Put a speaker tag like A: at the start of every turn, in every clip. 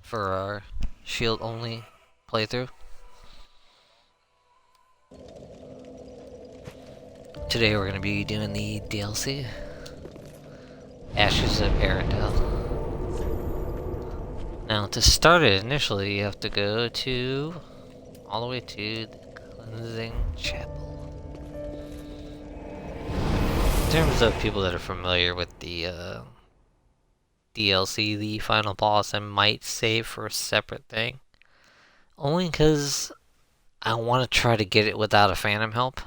A: for our shield only playthrough. Today we're going to be doing the DLC, Ashes of Ariandel. Now to start it initially you have to go to, all the way to the Cleansing Chapel. In terms of people that are familiar with the DLC, the final boss, I might save for a separate thing. Only because I want to try to get it without a phantom help.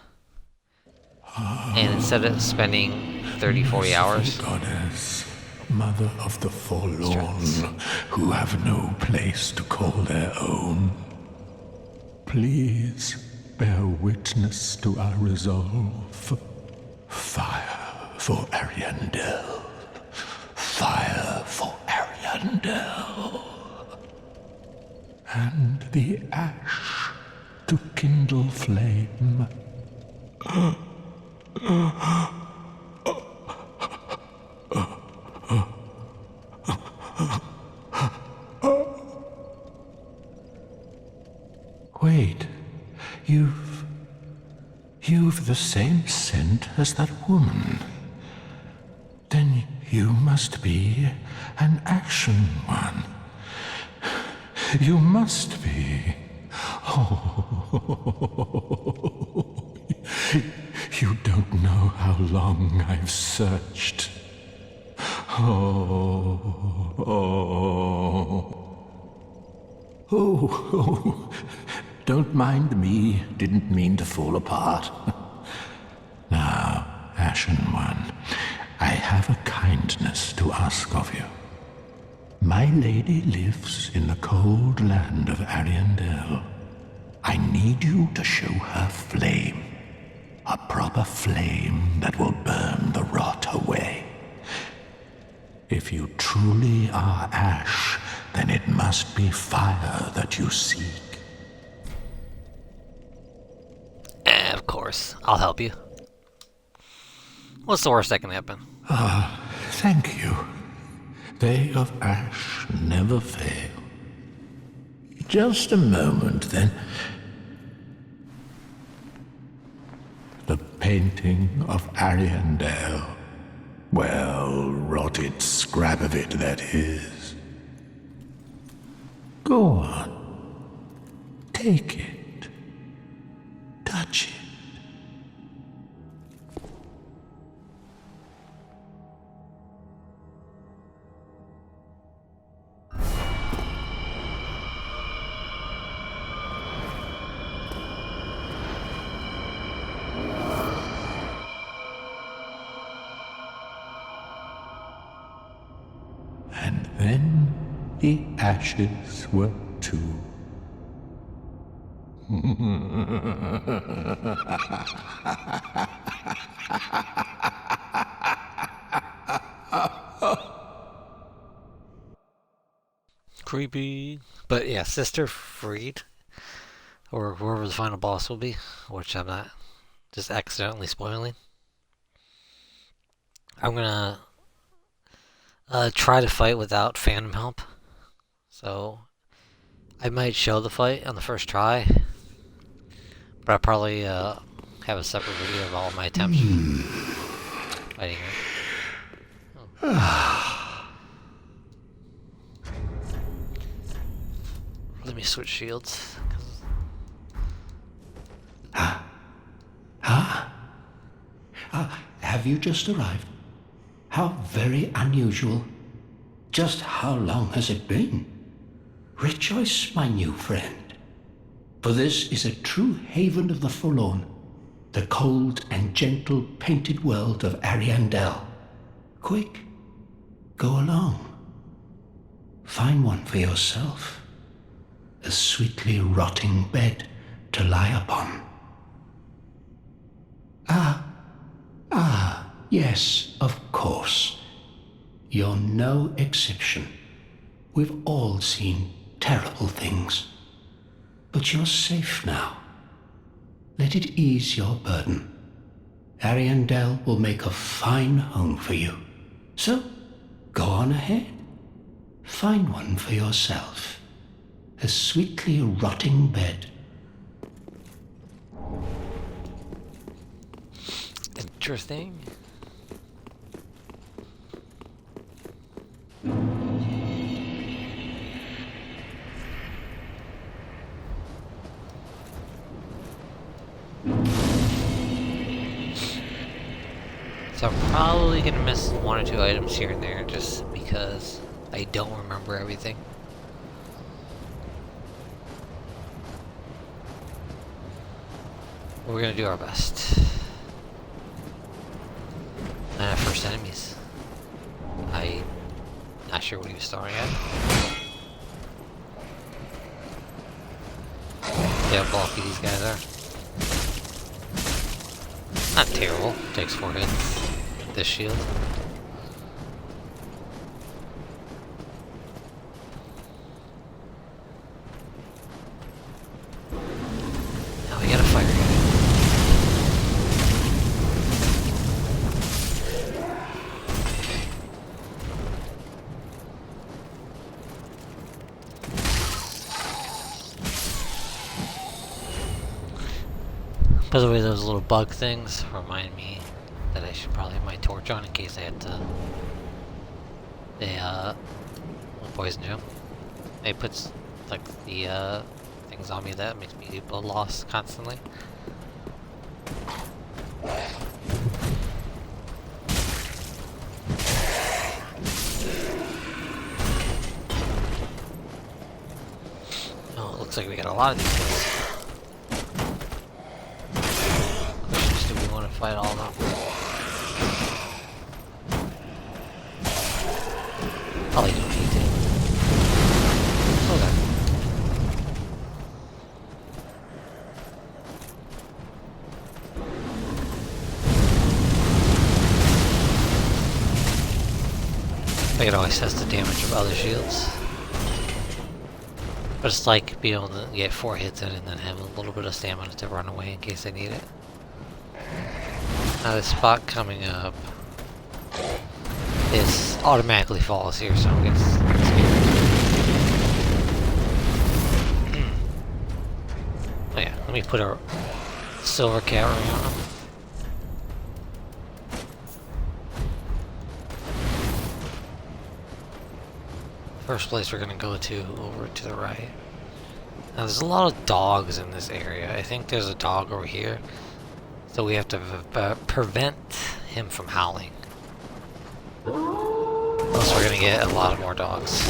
A: And instead of spending 30-40 hours.
B: Goddess, mother of the forlorn, who have no place to call their own. Please bear witness to our resolve. Fire for Ariandel. Fire for Ariandel. And the ash to kindle flame. Wait, you've the same scent as that woman. Then you must be an action one. You must be. Oh, you don't know how long I've searched. Oh, don't mind me. Didn't mean to fall apart. Now, Ashen One, I have a kindness to ask of you. My lady lives in the cold land of Ariandel. I need you to show her flame. A proper flame that will burn the rot away. If you truly are ash, then it must be fire that you seek.
A: Of course, I'll help you. What's the worst that can happen?
B: Thank you. They of ash never fail. Just a moment, then. The painting of Ariandel. Well, rotted scrap of it, that is. Go on. Take it. Touch it. And then the ashes were too.
A: Creepy. But yeah, Sister Friede, or whoever the final boss will be, which I'm not just accidentally spoiling. I'm gonna try to fight without phantom help. So I might show the fight on the first try, but I'll probably have a separate video of all my attempts fighting her. Oh. Let me switch shields.
C: Have you just arrived? How very unusual. Just how long has it been? Rejoice, my new friend, for this is a true haven of the forlorn, the cold and gentle painted world of Ariandel. Quick, go along. Find one for yourself, a sweetly rotting bed to lie upon. Yes, of course. You're no exception. We've all seen terrible things. But you're safe now. Let it ease your burden. Ariandel will make a fine home for you. So, go on ahead. Find one for yourself. A sweetly rotting bed.
A: Interesting. So I'm probably gonna miss one or two items here and there just because I don't remember everything. We're gonna do our best. And our first enemies. I'm not sure what he was starting at. See how bulky these guys are. Not terrible. Takes 4 hits. This shield. Now we got a fire guy. By the way, those little bug things remind me that I should probably have my torch on in case I had to. They poison you. It puts like the things on me that makes me blood loss constantly. Oh, it looks like we got a lot of these guys. Do we want to fight all of them? Probably don't need to. Okay. I could always test the damage of other shields. But it's like being able to get 4 hits in and then have a little bit of stamina to run away in case I need it. Now this spot coming up is automatically falls here, so I'm getting scared. Oh yeah, let me put a silver cat ring on him. First place we're gonna go to over to the right. Now there's a lot of dogs in this area. I think there's a dog over here. So we have to prevent him from howling. Else we're gonna get a lot of more dogs.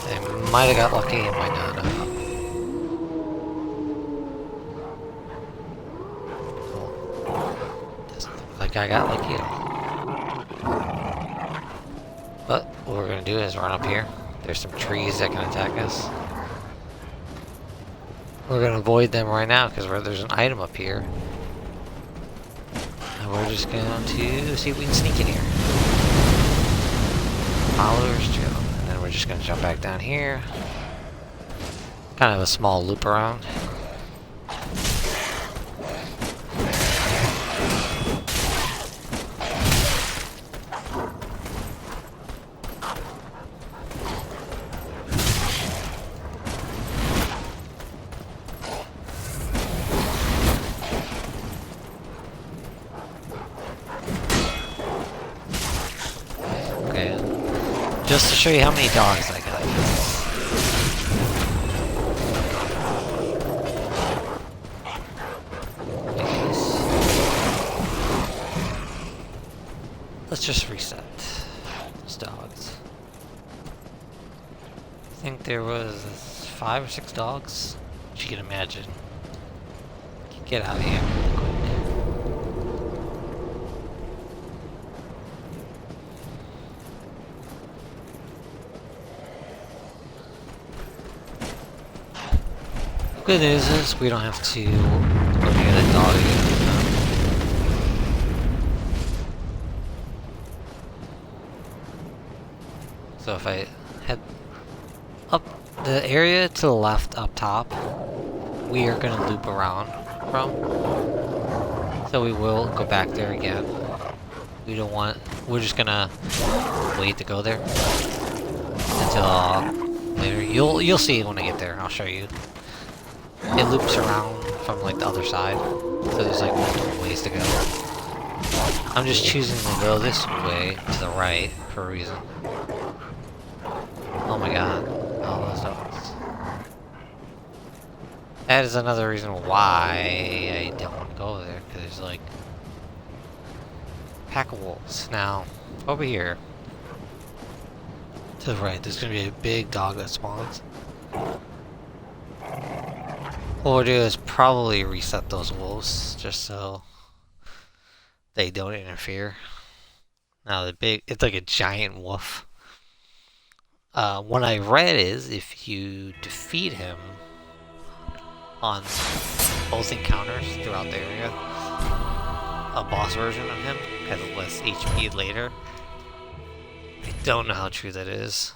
A: They might have got lucky, and might not have. Doesn't look like I got lucky at all. But what we're gonna do is run up here. There's some trees that can attack us. We're gonna avoid them right now because there's an item up here. We're just going to see if we can sneak in here. Followers, Joe. And then we're just going to jump back down here. Kind of a small loop around. Just to show you how many dogs I got. Let's just reset those dogs. I think there was 5 or 6 dogs, which you can imagine. Get out of here really quick. Good news is we don't have to go near the dog again. So if I head up the area to the left up top, we are going to loop around from. So we will go back there again. We don't want, we're just going to wait to go there. until later. You'll see when I get there. I'll show you. It loops around from like the other side, so there's like multiple ways to go. I'm just choosing to go this way to the right for a reason. Oh my god. All those dogs. That is another reason why I don't want to go over there, because there's like pack of wolves. Now, over here to the right, there's gonna be a big dog that spawns. What we'll do is probably reset those wolves just so they don't interfere. Now it's like a giant wolf. What I read is if you defeat him on both encounters throughout the area, a boss version of him has less HP later. I don't know how true that is.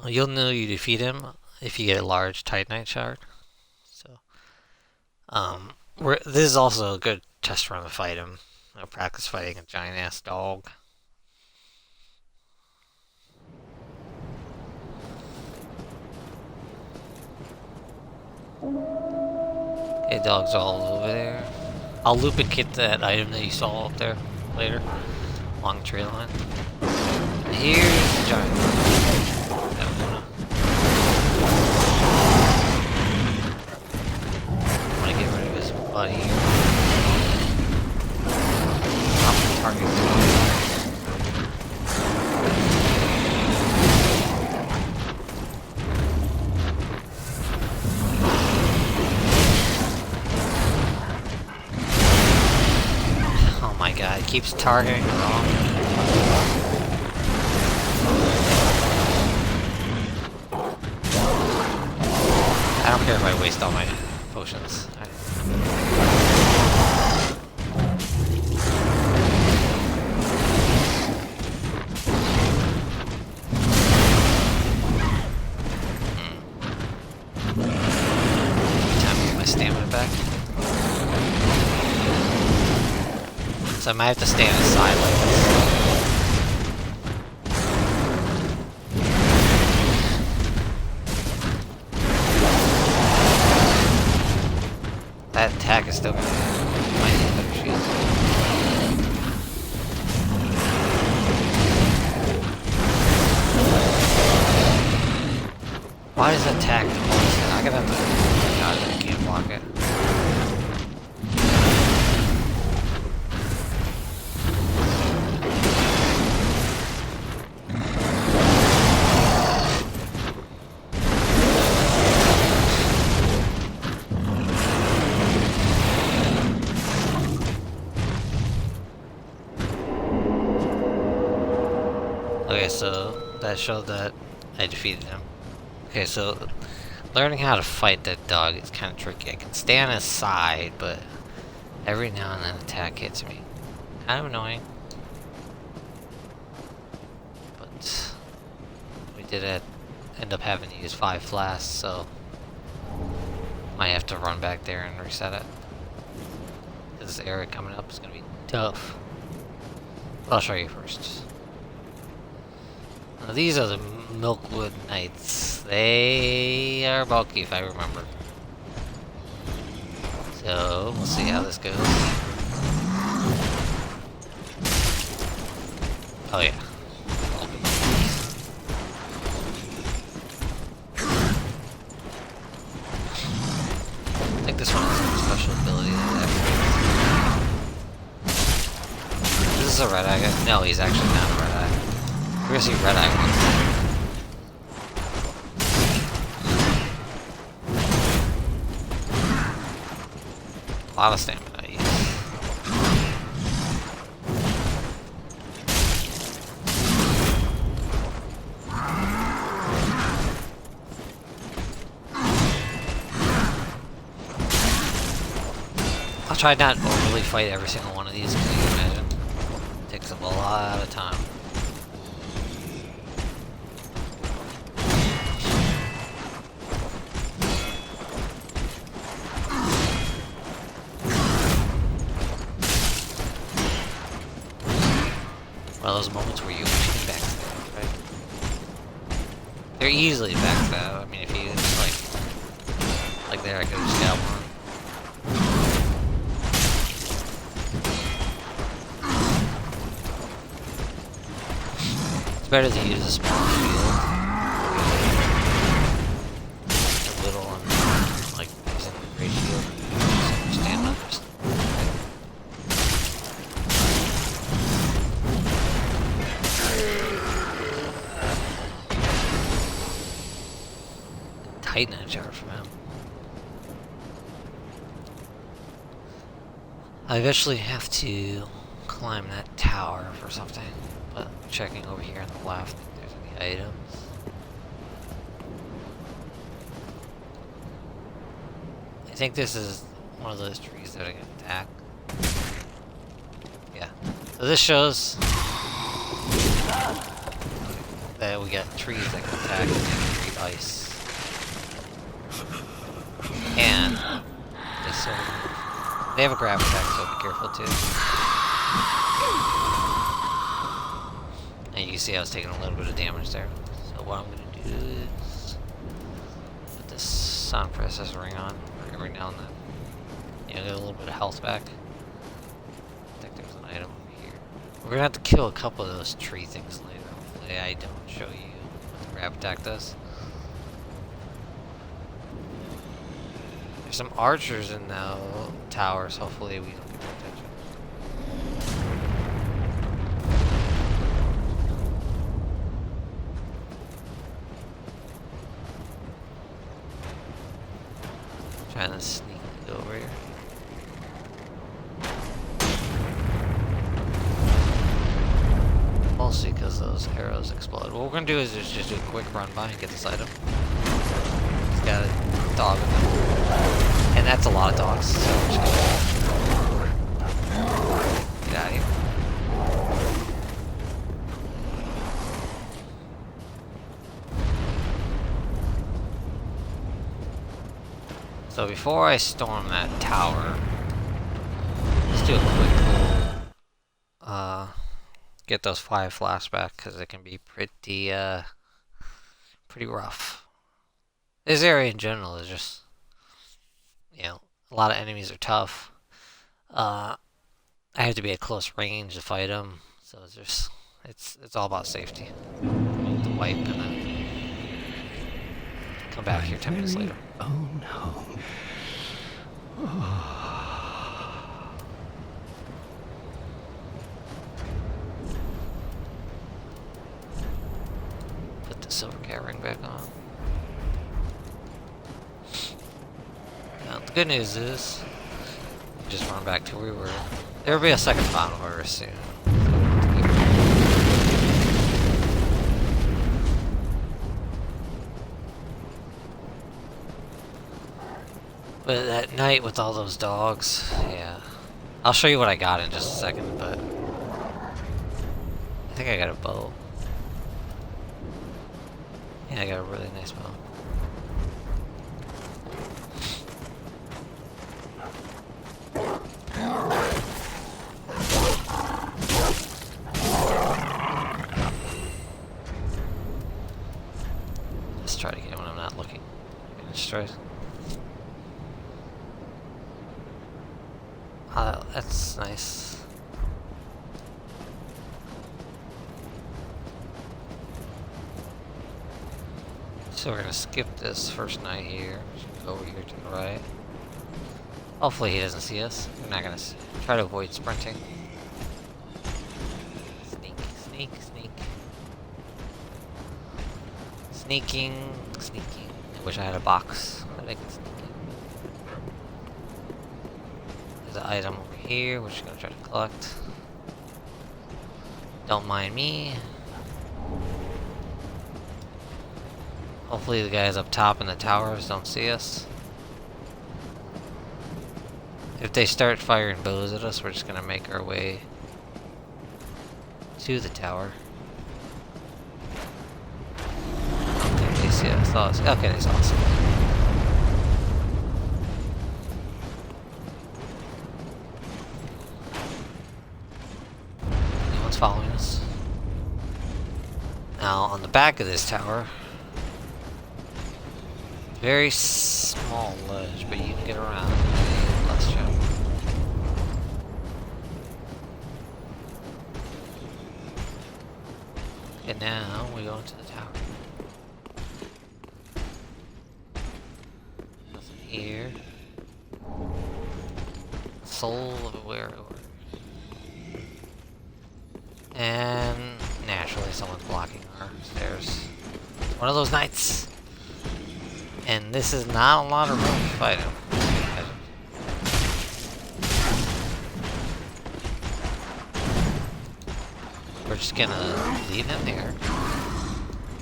A: You'll know you defeat him if you get a large titanite shard. So, this is also a good test run to fight him. I'll practice fighting a giant ass dog. Okay, dog's all over there. I'll loop and get that item that you saw up there later along the trail line. Here's the giant. I'm gonna get rid of his buddy here. I'm target. Oh my god, it keeps targeting wrong. I don't care if I waste all my potions. Time to get my stamina back. So I might have to stay on the side like this. That attack is still gonna might have better shield. Why does that attack do all this? I'm gonna have to. Oh god, I can't block it. Okay, so that showed that I defeated him. Okay, so learning how to fight that dog is kind of tricky. I can stay on his side, but every now and then an attack hits me. Kind of annoying. But we did end up having to use 5 flasks, so might have to run back there and reset it. This area coming up is going to be tough. I'll show you first. Now, these are the Millwood Knights. They are bulky, if I remember. So, we'll see how this goes. Oh yeah. I think this one has a special ability that activates. This is a red eye guy. No, he's actually not a red eye. We're gonna see red eye ones. A lot of stamina. I'll try not to overly fight every single one of these, because you can imagine it takes up a lot of time. One of those moments where you wish you could backstab, right? They're easily backstab. I mean, if you like there, I could just got one. It's better to use a small shield. A little on, like, using a great shield. So stand up. Titanite charge from him. I eventually have to climb that tower for something, but checking over here on the left if there's any items. I think this is one of those trees that I can attack. Yeah. So this shows that we got trees that can attack and they can create ice. And they have a grab attack, so be careful too. And you can see I was taking a little bit of damage there. So what I'm gonna do is put this sound processor ring on every now and then. Get a little bit of health back. I think there's an item over here. We're gonna have to kill a couple of those tree things later. Hopefully I don't show you what the grab attack does. There's some archers in the towers. Hopefully we don't get their attention. Trying to sneak over here. Mostly because those arrows explode. What we're gonna do is just do a quick run by and get this item. He's got a dog with him. And that's a lot of dogs, so we're just gonna get out of here. So before I storm that tower, let's do a quick pull. Get those 5 flashback, because it can be pretty rough. This area in general is just, you know, a lot of enemies are tough. I have to be at close range to fight them, so it's just, it's all about safety. The wipe and then come back here 10 minutes later.
C: Own home.
A: Put the silver cat ring back on. Now, the good news is, we just run back to where we were. There will be a second final order soon. But at night with all those dogs, yeah. I'll show you what I got in just a second, but I think I got a bow. Yeah, I got a really nice bow. Let's try to get it when I'm not looking. Let's try. That's nice. So we're gonna skip this first night here. Just go over here to the right. Hopefully he doesn't see us. We're not gonna try to avoid sprinting. Sneak, sneak, sneak. Sneaking, sneaking. I wish I had a box that I could sneak in. There's an item over here, which we're gonna try to collect. Don't mind me. Hopefully the guys up top in the towers don't see us. If they start firing bows at us, we're just gonna make our way to the tower. Okay, they see us. Okay, they saw us. Anyone's following us? Now, on the back of this tower, very small ledge, but you can get around. Let's jump. And now we go into the tower. Nothing here. Soul of a werewolf. And naturally someone's blocking our stairs. One of those knights! And this is not a lot of room to fight him. We're just gonna leave him there.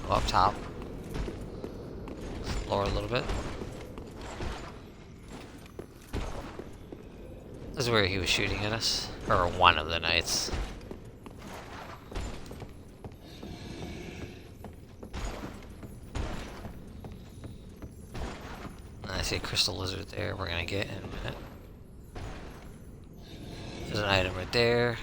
A: Go up top. Explore a little bit. This is where he was shooting at us. Or one of the knights. I see a crystal lizard there we're gonna get in a minute. There's an item right there.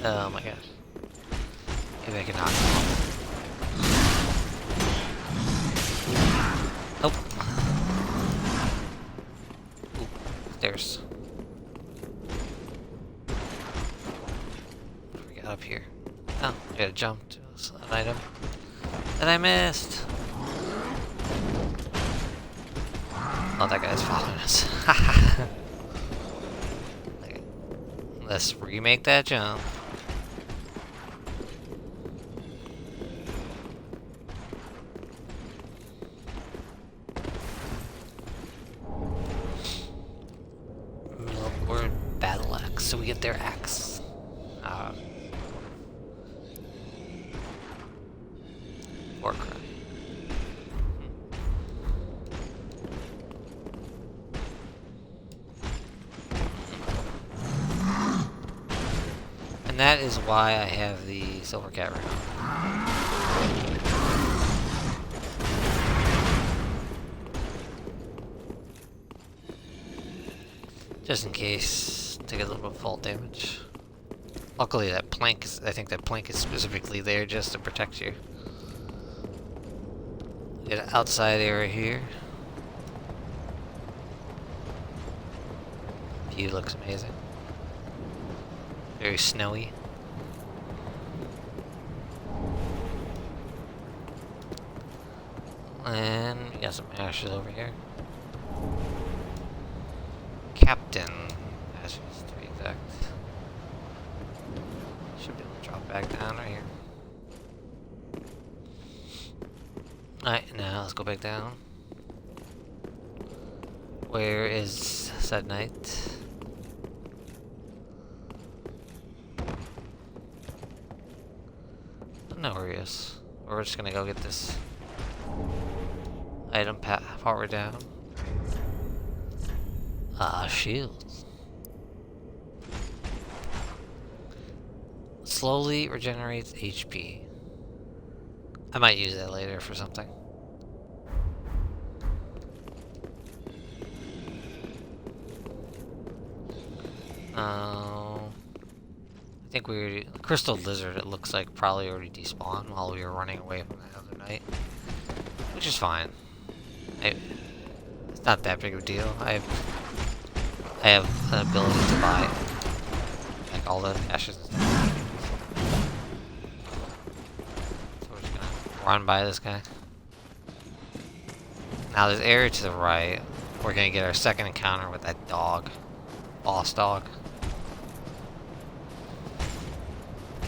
A: Oh my gosh. Maybe I can knock him off. Nope. Ooh, stairs. What do we got up here? Oh, I gotta jump to an item that I missed. Oh, that guy's following us. Okay. Let's remake that jump. Millwood Battle Axe, so we get their axe. War cry. And that is why I have the silver cat right now. Just in case, take a little bit of fall damage. Luckily that plank is, I think that plank is specifically there just to protect you. Get an outside area here. View looks amazing. Very snowy. And we got some ashes over here. Captain ashes to be exact. Should be able to drop back down right here. Alright, now let's go back down. Where is said knight? I don't know where he is. We're just gonna go get this item power down. Shields. Slowly regenerates HP. I might use that later for something. I think we Crystal Lizard, it looks like, probably already despawned while we were running away from the other night. Which is fine. It's not that big of a deal. I have an ability to buy like all the ashes and stuff. So we're just gonna run by this guy. Now this area to the right, we're gonna get our second encounter with that dog. Boss dog.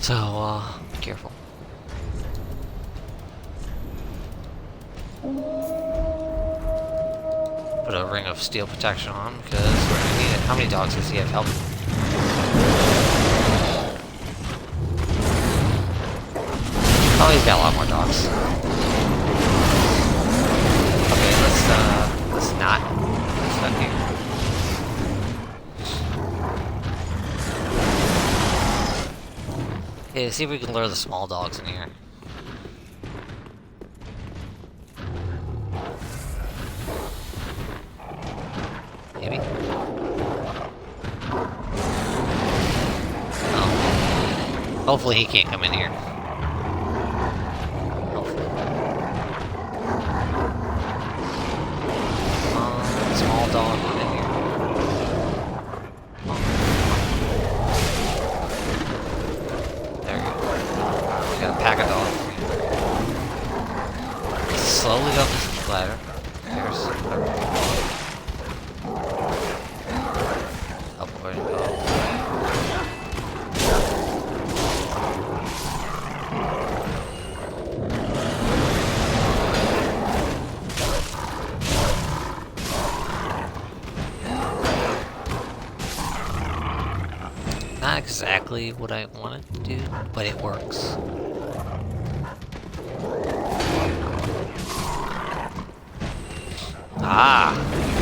A: So, be careful. Put a ring of steel protection on because we're gonna need it. How many dogs does he have? Help. Oh, he's got a lot more dogs. Okay, let's not. Let's not here. Okay, let's see if we can lure the small dogs in here. Maybe. Hopefully he can't come in here. Hopefully. Small dog, come in here. There we go. We got a pack of dogs. Slowly up this ladder. There's up where to go. Not exactly what I wanted to do, but it works. Ah,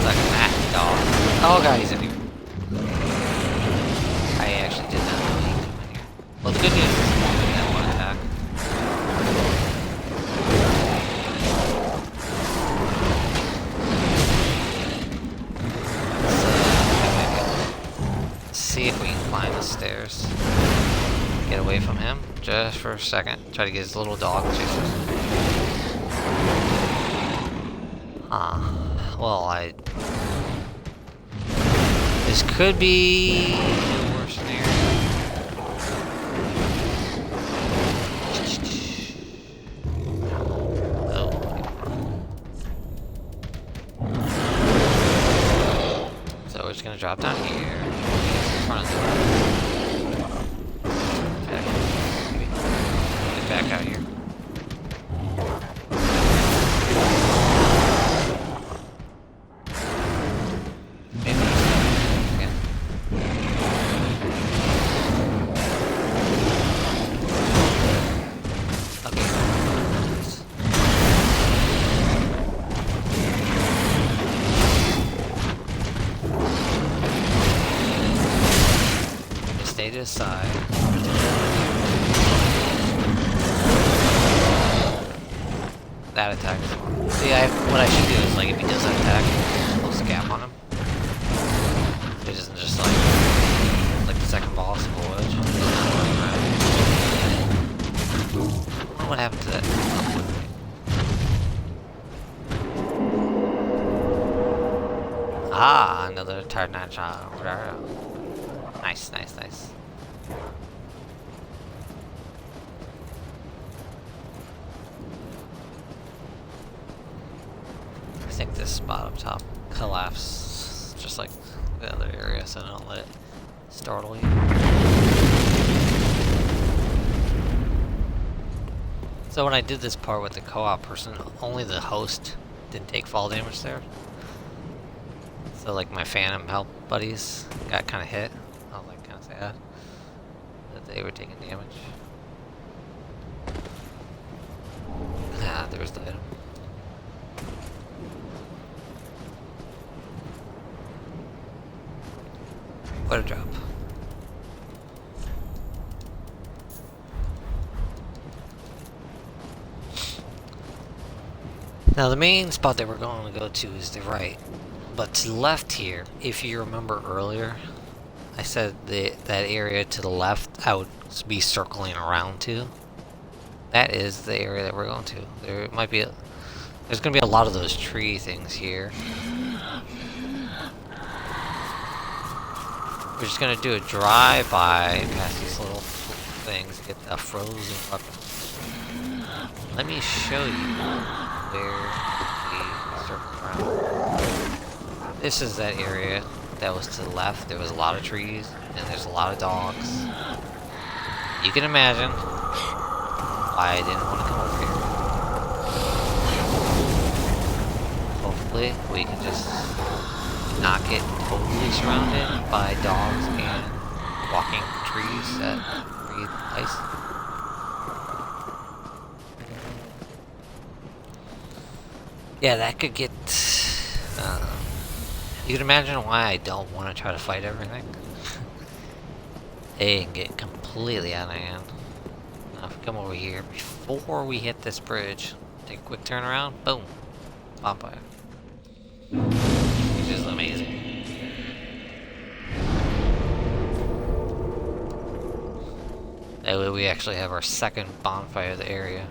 A: like a mad dog. Oh god, he's in here. I actually did not know he came in here. Well, the good news is it's only that one attack. Let's see if we can climb the stairs. Get away from him just for a second. Try to get his little dog chasers. Well, this could be the worst scenario. Oh. So we're just gonna drop down here. In front of the get back out here. Side. That attack is horrible. See, what I should do is, like, if he does that attack, close the gap on him. It isn't just like the second boss of Voyage. What happened to that? Ah, another titanite shot. Nice, nice, nice. I think this spot up top collapsed just like the other area, so don't let it startle you. So when I did this part with the co-op person, only the host didn't take fall damage there. So like my Phantom help buddies got kind of hit. I was like kind of sad that they were taking damage. Ah, there's the item. What a drop. Now the main spot that we're going to go to is the right. But to the left here, if you remember earlier, I said that area to the left I would be circling around to. That is the area that we're going to. There might be there's going to be a lot of those tree things here. We're just going to do a drive-by past these little things to get a frozen weapon. Let me show you where we circle around. This is that area that was to the left. There was a lot of trees, and there's a lot of dogs. You can imagine why I didn't want to come over here. Hopefully, we can just not get totally surrounded by dogs and walking trees that breathe ice. Yeah, that could get... you can imagine why I don't want to try to fight everything. It can get completely out of hand. Now if we come over here, before we hit this bridge, take a quick turn around, boom, Bonfire. Which is amazing. That way we actually have our second bonfire of the area.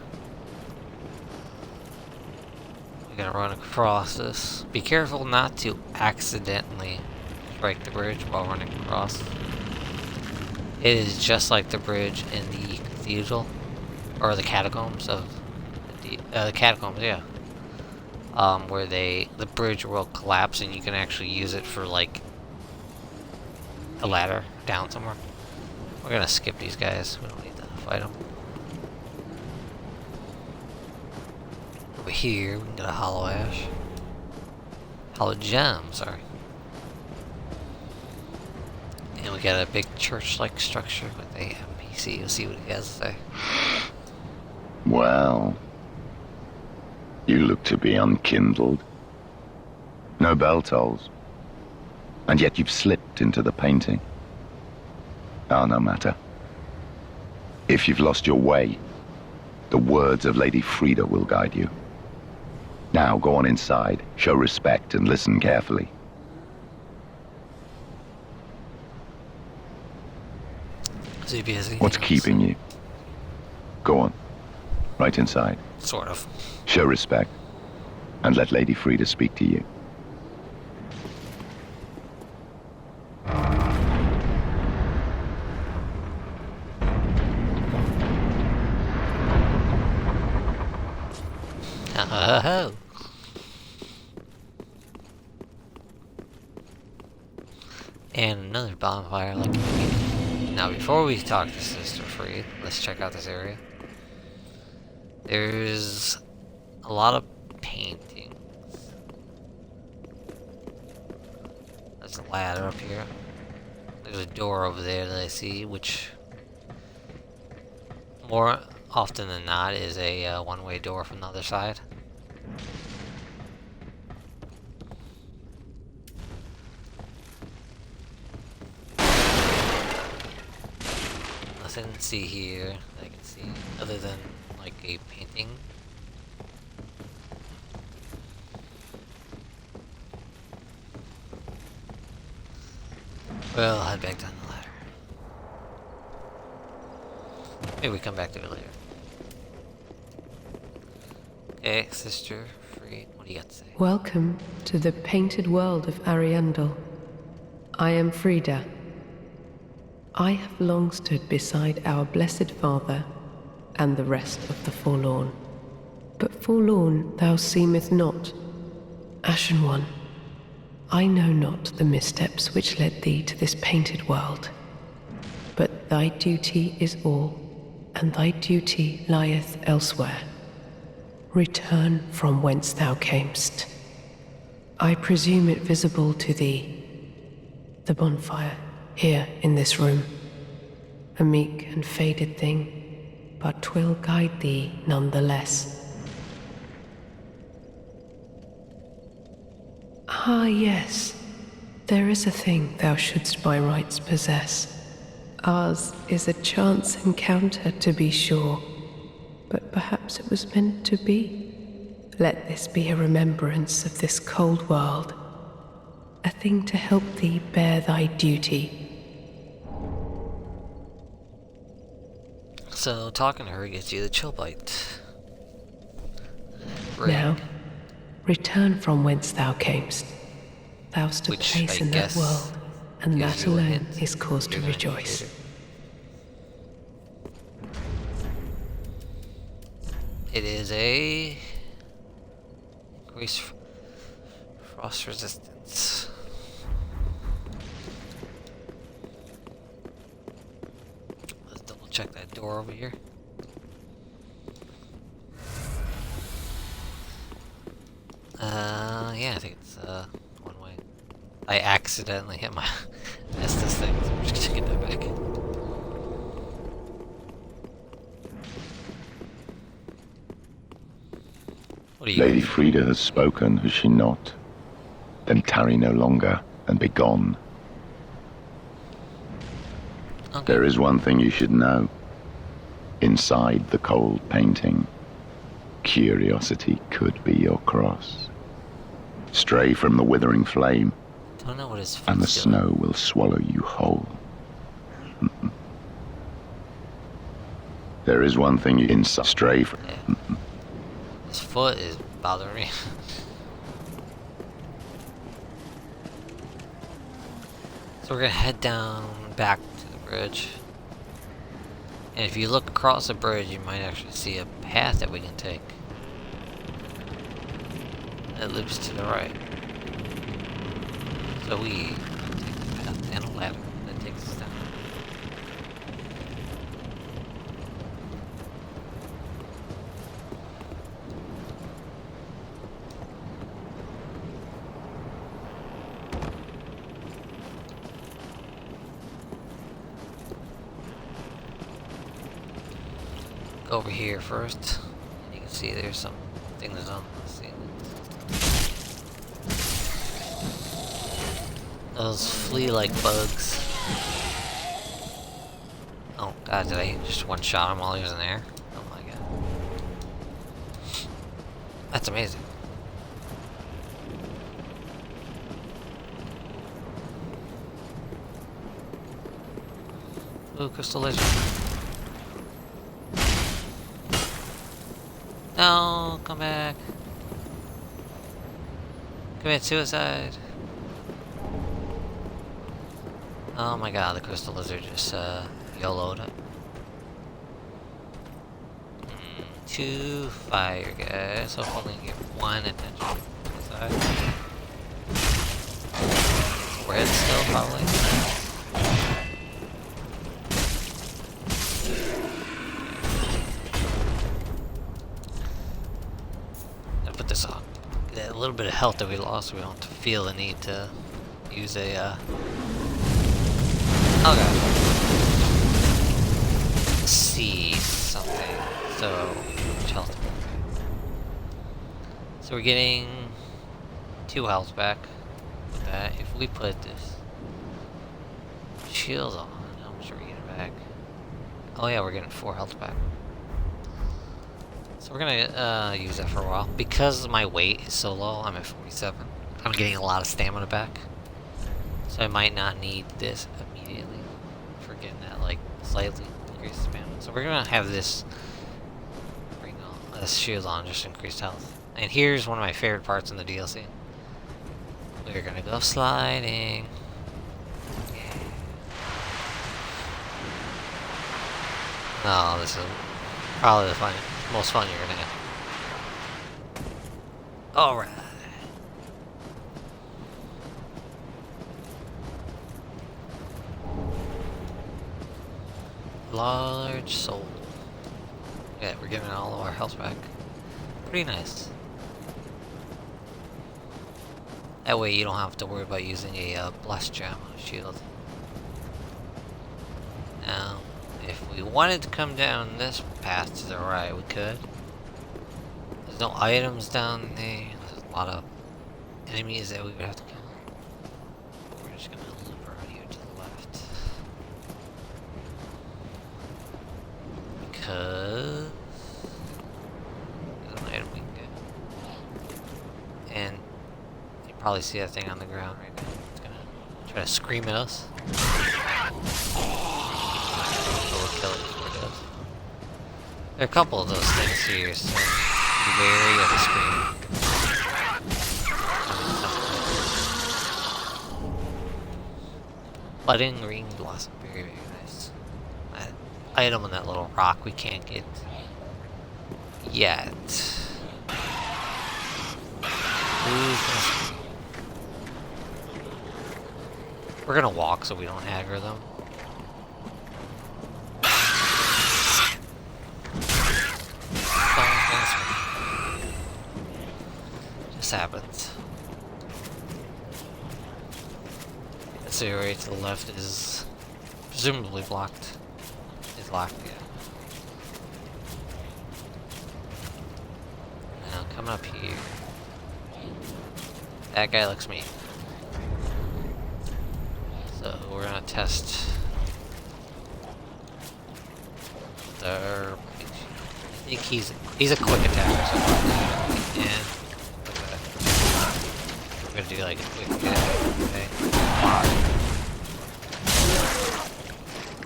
A: We're gonna run across this. Be careful not to accidentally break the bridge while running across. It is just like the bridge in the cathedral, or the catacombs of the catacombs, yeah. Where the bridge will collapse and you can actually use it for like a ladder down somewhere. We're gonna skip these guys. We don't need to fight them. Over here, we can get a hollow ash. Hollow gem, sorry. And we got a big church-like structure with a NPC. Let's see what he has to say.
D: Well, you look to be unkindled. No bell tolls. And yet you've slipped into the painting. Ah, no matter. If you've lost your way, the words of Lady Friede will guide you. Now go on inside, show respect, and listen carefully.
A: Is he busy?
D: What's keeping you? Go on. Right inside.
A: Sort of.
D: Show respect, and let Lady Friede speak to you.
A: Oh. And another bonfire like now before we talk to Sister Friede, let's check out this area. There's a lot of paintings. There's a ladder up here. There's a door over there that I see, which more often than not is a one-way door from the other side. Nothing to see here that I can see other than like a painting. Well, I'll head back down the ladder. Maybe we come back to it later. Okay, Sister Friede, what do you got to say?
E: Welcome to the painted world of Ariandel. I am Friede. I have long stood beside our blessed Father and the rest of the forlorn. But forlorn thou seemeth not. Ashen One, I know not the missteps which led thee to this painted world. But thy duty is all, and thy duty lieth elsewhere. Return from whence thou camest. I presume it visible to thee. The bonfire, here in this room. A meek and faded thing, but 'twill guide thee none the less. Ah, yes. There is a thing thou shouldst by rights possess. Ours is a chance encounter, to be sure, but perhaps it was meant to be. Let this be a remembrance of this cold world, a thing to help thee bear thy duty.
A: So, talking to her gets you the Chillbite.
E: Now, return from whence thou camest. Thou'st a
A: Which
E: place
A: I
E: in that
A: guess
E: world, and
A: gives
E: that
A: you a
E: alone
A: hint.
E: is cause to
A: You're gonna
E: rejoice.
A: later. It is a increase frost resistance. Let's double check that door over here. Yeah, I think it's one way. I accidentally hit my missed this thing, so I'm just gonna get that back. What are you?
D: Lady Friede has spoken, has she not? Then tarry no longer, and be gone.
A: Okay.
D: There is one thing you should know. Inside the cold painting, curiosity could be your cross. Stray from the withering flame,
A: Don't know what his feet's
D: and the
A: doing.
D: snow will swallow you whole. There is one thing you can stray from.
A: Yeah. His foot is bothering me. So we're gonna head down back to the bridge. And if you look across the bridge, you might actually see a path that we can take. It loops to the right. So we take the path and a ladder that takes us down. Go over here first. You can see there's some things on the ceiling. Those flea-like bugs. Oh god, did I just one-shot him while he was in there? Oh my god. That's amazing. Ooh, crystal laser. No, come back. Commit suicide. Oh my god, the crystal lizard just YOLO'd it. Two fire guys. Hopefully we can get one attention. Red still, probably. I'll put this on. Get a little bit of health that we lost, so we don't have to feel the need to use a oh god. See something. So much health. So we're getting 2 health back with that. If we put this shield on, how much are we getting back? Oh yeah, we're getting 4 health back. So we're gonna use that for a while. Because my weight is so low, I'm at 47. I'm getting a lot of stamina back. So I might not need this immediately. For getting that like slightly increased stamina. So we're gonna have this bring all this shield on, just increased health. And here's one of my favorite parts in the DLC. We're gonna go sliding. Yeah. Oh, this is probably the most fun you're gonna have. Alright. Large soul. Yeah, we're getting all of our health back. Pretty nice. That way you don't have to worry about using a blast gem on a shield. Now, if we wanted to come down this path to the right, we could. There's no items down there. There's a lot of enemies that we would have to kill. We're just gonna loop around here to the left. Because there's an item we can get. And you probably see that thing on the ground right now. It's gonna try to scream at us. Kill it before it does. There are a couple of those things here, so be wary of the screen. Budding green blossom, very, very nice. That item on that little rock we can't get yet. We're gonna walk so we don't aggro them. This happens. This area to the left is presumably blocked. It's locked, yeah. Now coming up here. That guy looks mean. So we're gonna test the. I think he's a quick attacker, so and we're gonna do like a quick hit. Okay.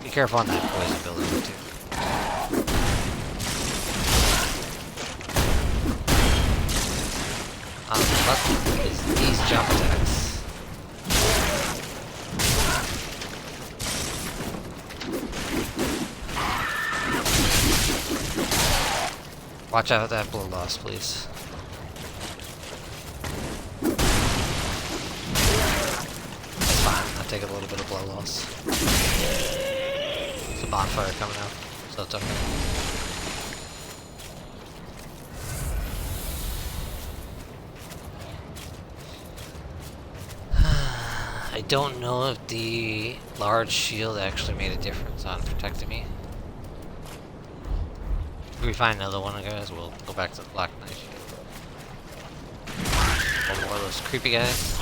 A: Be careful on that poison ability too. What is these jump attacks? Watch out for that blow loss, please. That's fine, I'll take a little bit of blow loss. There's a bonfire coming out, so it's okay. I don't know if the large shield actually made a difference on protecting me. If we find another one, guys, we'll go back to the Black Knight shield. One more of those creepy guys.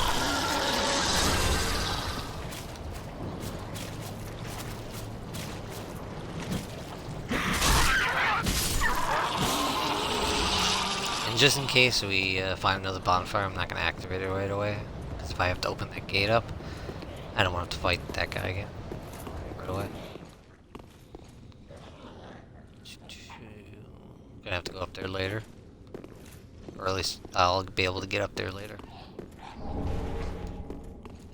A: And just in case we find another bonfire, I'm not going to activate it right away. Because if I have to open that gate up, I don't want to fight that guy again. Right away. Gonna have to go up there later. Or at least I'll be able to get up there later.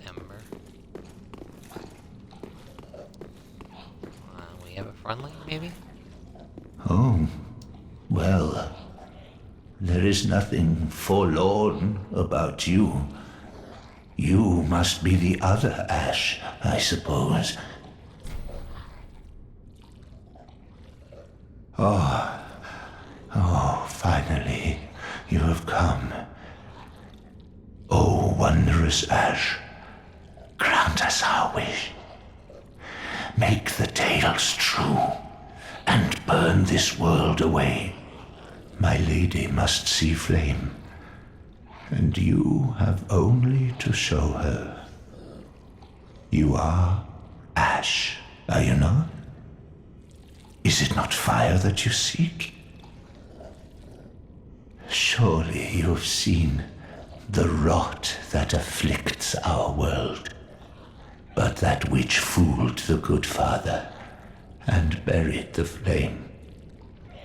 A: Ember. We have a friendly, maybe?
B: Oh, well, there is nothing forlorn about you. You must be the other Ash, I suppose. Oh, finally, you have come. Oh, wondrous Ash, grant us our wish. Make the tales true, and burn this world away. My lady must see flame, and you have only to show her. You are Ash, are you not? Is it not fire that you seek? Surely you have seen the rot that afflicts our world, but that which fooled the good father and buried the flame,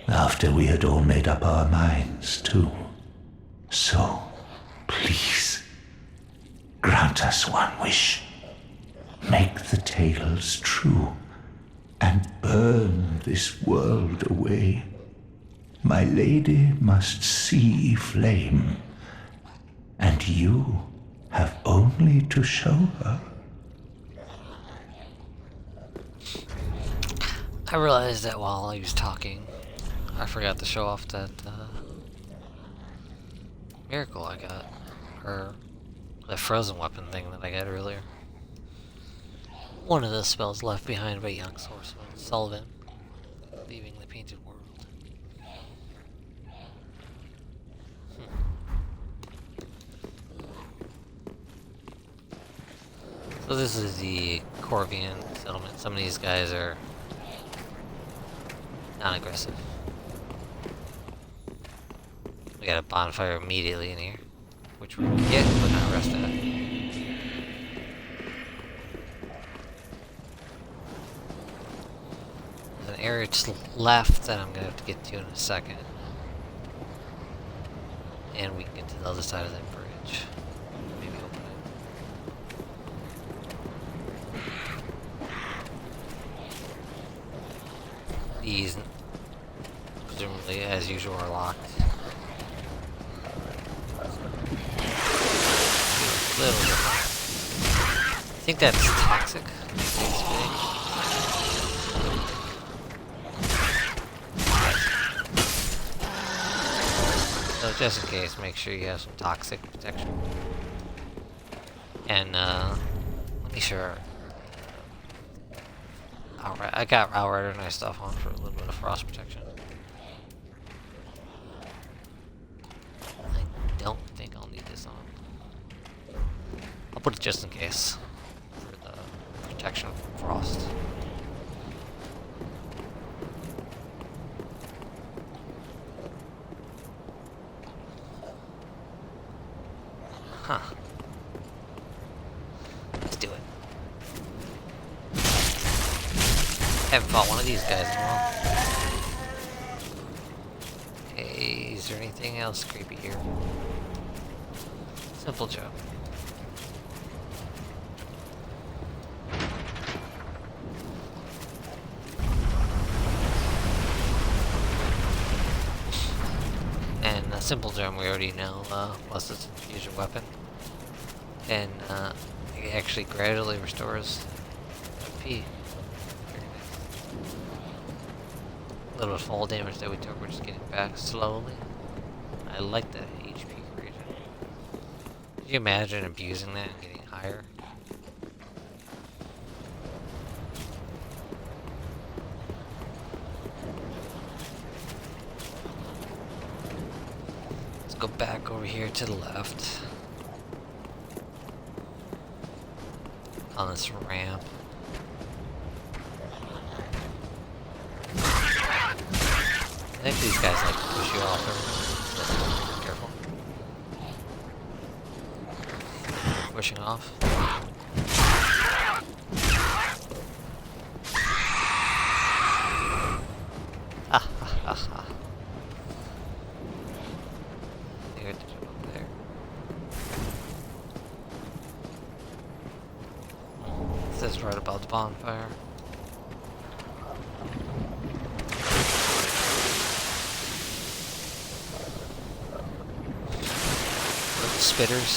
B: after we had all made up our minds too. So, please, grant us one wish. Make the tales true, and burn this world away. My lady must see flame, and you have only to show her.
A: I realized that while I was talking, I forgot to show off that miracle I got, or the frozen weapon thing that I got earlier. One of the spells left behind by young swordsman Sullivan, leaving the painted world. So this is the Corvian Settlement. Some of these guys are non-aggressive. We got a bonfire immediately in here, which we can get, but not rest at. There's an area just left that I'm gonna have to get to in a second. And we can get to the other side of that bridge. Maybe open it. These, presumably, as usual, are locked. Little different. I think that's toxic. So just in case, make sure you have some toxic protection. And let me sure. Alright, I got Outrider and nice stuff on for a little bit of frost protection. I don't think I'll need this on. I'll put it just in case for the protection from frost. Huh. Let's do it. Haven't fought one of these guys in a while. Okay, is there anything else creepy here? Simple jump. And a simple jump we already know, plus it's a fusion weapon. And it actually gradually restores MP. A little fall damage that we took, we're just getting back slowly. I like that HP region. Could you imagine abusing that and getting higher? Let's go back over here to the left. On this ramp. I think these guys like to push you off every now and then. Careful. Pushing off. Ha ha ha ha. You had to jump up there. This is right above the bonfire. Spitters.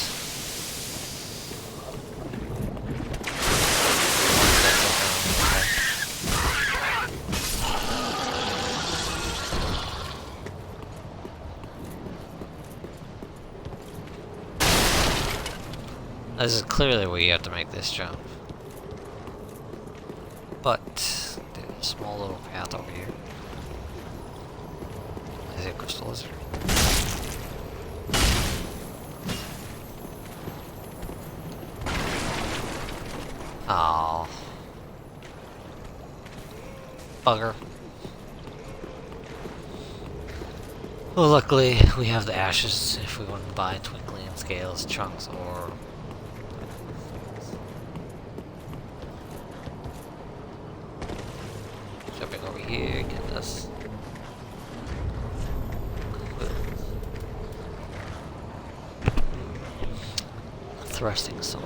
A: This is clearly where you have to make this jump. But there's a small little path over here. Is it a crystal lizard? Oh, bugger. Well, luckily we have the ashes if we want to buy twinkling scales, chunks, or jumping over here, get this. Thrusting sword.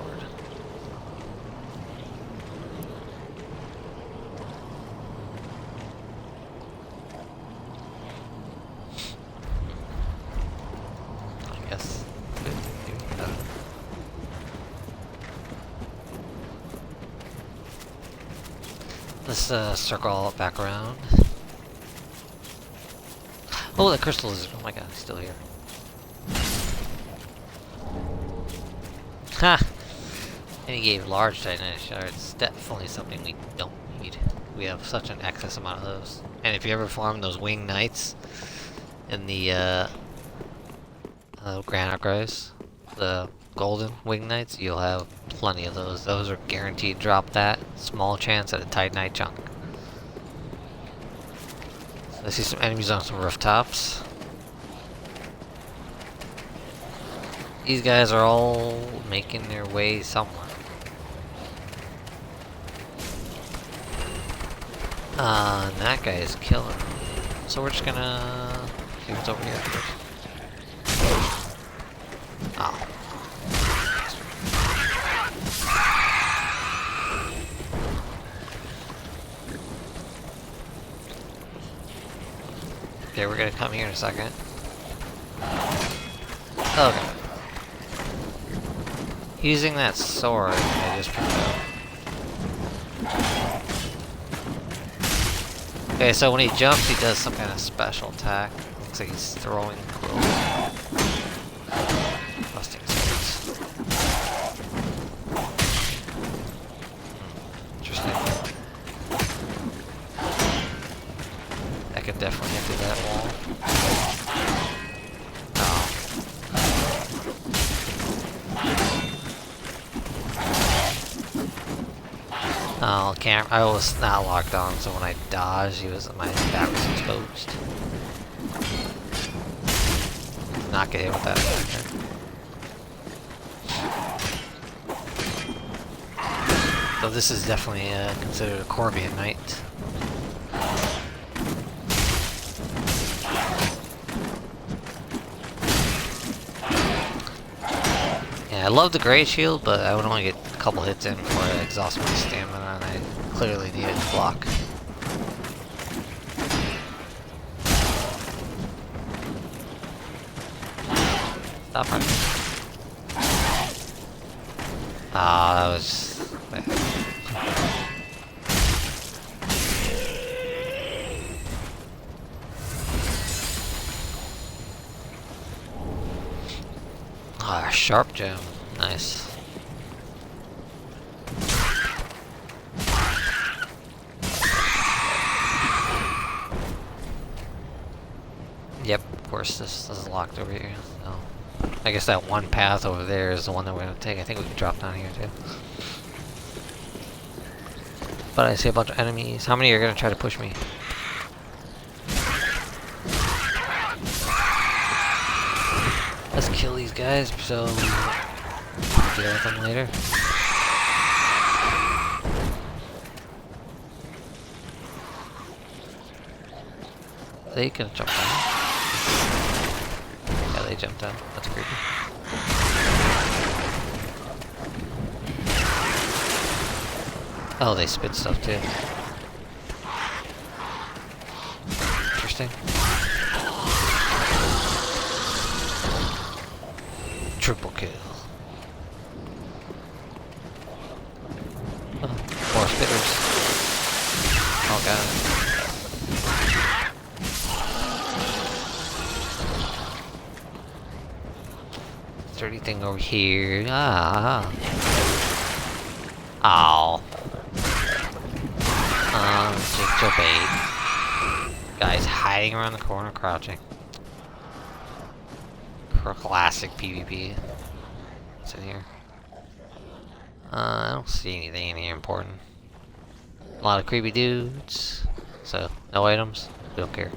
A: Let's circle back around. Oh, the crystal lizard. Oh my god, it's still here. Ha! And he gave large titanite shards. Definitely something we don't need. We have such an excess amount of those. And if you ever farm those winged knights in the Grand Archives, the golden winged knights, you'll have plenty of those. Those are guaranteed to drop that. Small chance at a titanite chunk. So I see some enemies on some rooftops. These guys are all making their way somewhere. And that guy is killing them. So we're just gonna see what's over here first. Oh. Okay, we're gonna come here in a second. Okay. Using that sword I just picked up. Okay, so when he jumps, he does some kind of special attack. Looks like he's throwing quills. Busting swords. Interesting. I could definitely hit through that wall. Oh, I was not locked on, so when I dodged, my back was exposed. Not get hit with that attacker. So this is definitely considered a Corvian knight. Yeah, I love the Great Shield, but I would only get a couple hits in before I exhaust my stamina, and I clearly needed to block. Stop running. Ah, that was bad. Ah, sharp gem. Nice. Yep, of course this is locked over here. So I guess that one path over there is the one that we're gonna take. I think we can drop down here too. But I see a bunch of enemies. How many are gonna try to push me? Let's kill these guys so we can deal with them later. They can jump down. Yeah, they jumped down. That's creepy. Oh, they spit stuff too. Interesting. Triple kill. Oh, more spitters. Oh god. Dirty thing over here. Ah. Ow. Chillbite. Guy's hiding around the corner, crouching. Classic PvP. What's in here? I don't see anything in here important. A lot of creepy dudes. So, no items. We don't care.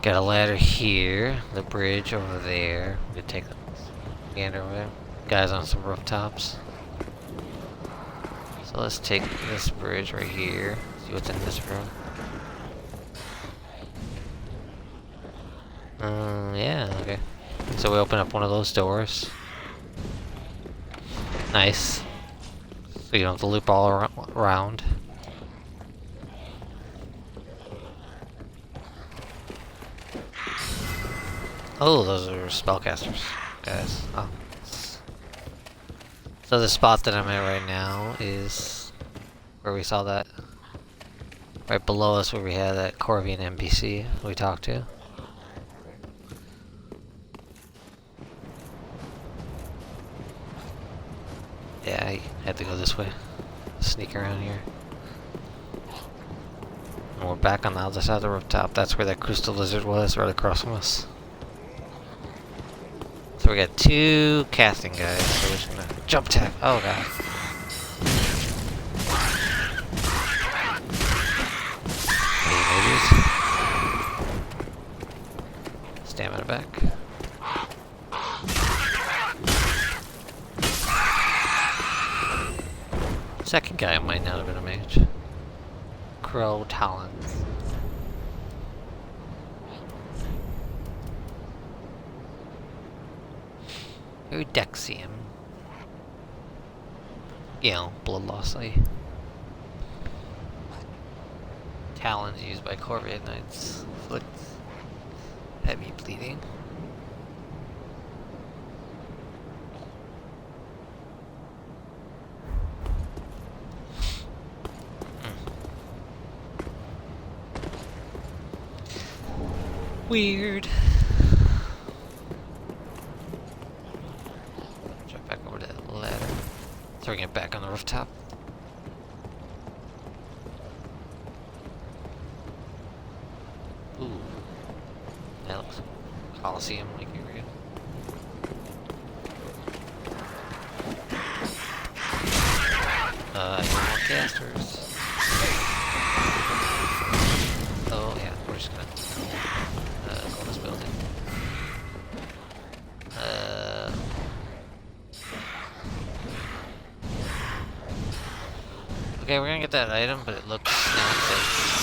A: Got a ladder here. The bridge over there. We could take the gander over there. Guys on some rooftops. So let's take this bridge right here. See what's in this room. Yeah, okay. So we open up one of those doors. Nice. So you don't have to loop all around. Oh, those are spellcasters, guys. Oh. So the spot that I'm at right now is where we saw that. Right below us where we had that Corvian NPC we talked to. Yeah, I had to go this way. Sneak around here. And we're back on the other side of the rooftop. That's where that crystal lizard was, right across from us. So we got two casting guys, so we're just gonna jump attack. Oh god. Stamina back. Second guy might not have been a mage. Crow Talons. Dexium. Gael, blood loss. Talons used by Corvian knights. Inflict heavy bleeding. Weird. Jump back over to that ladder. Throwing it back on the rooftop. Ooh. That looks Coliseum like area. I need more casters. Oh yeah, we're just gonna go in this building. Okay, we're gonna get that item, but it looks not safe.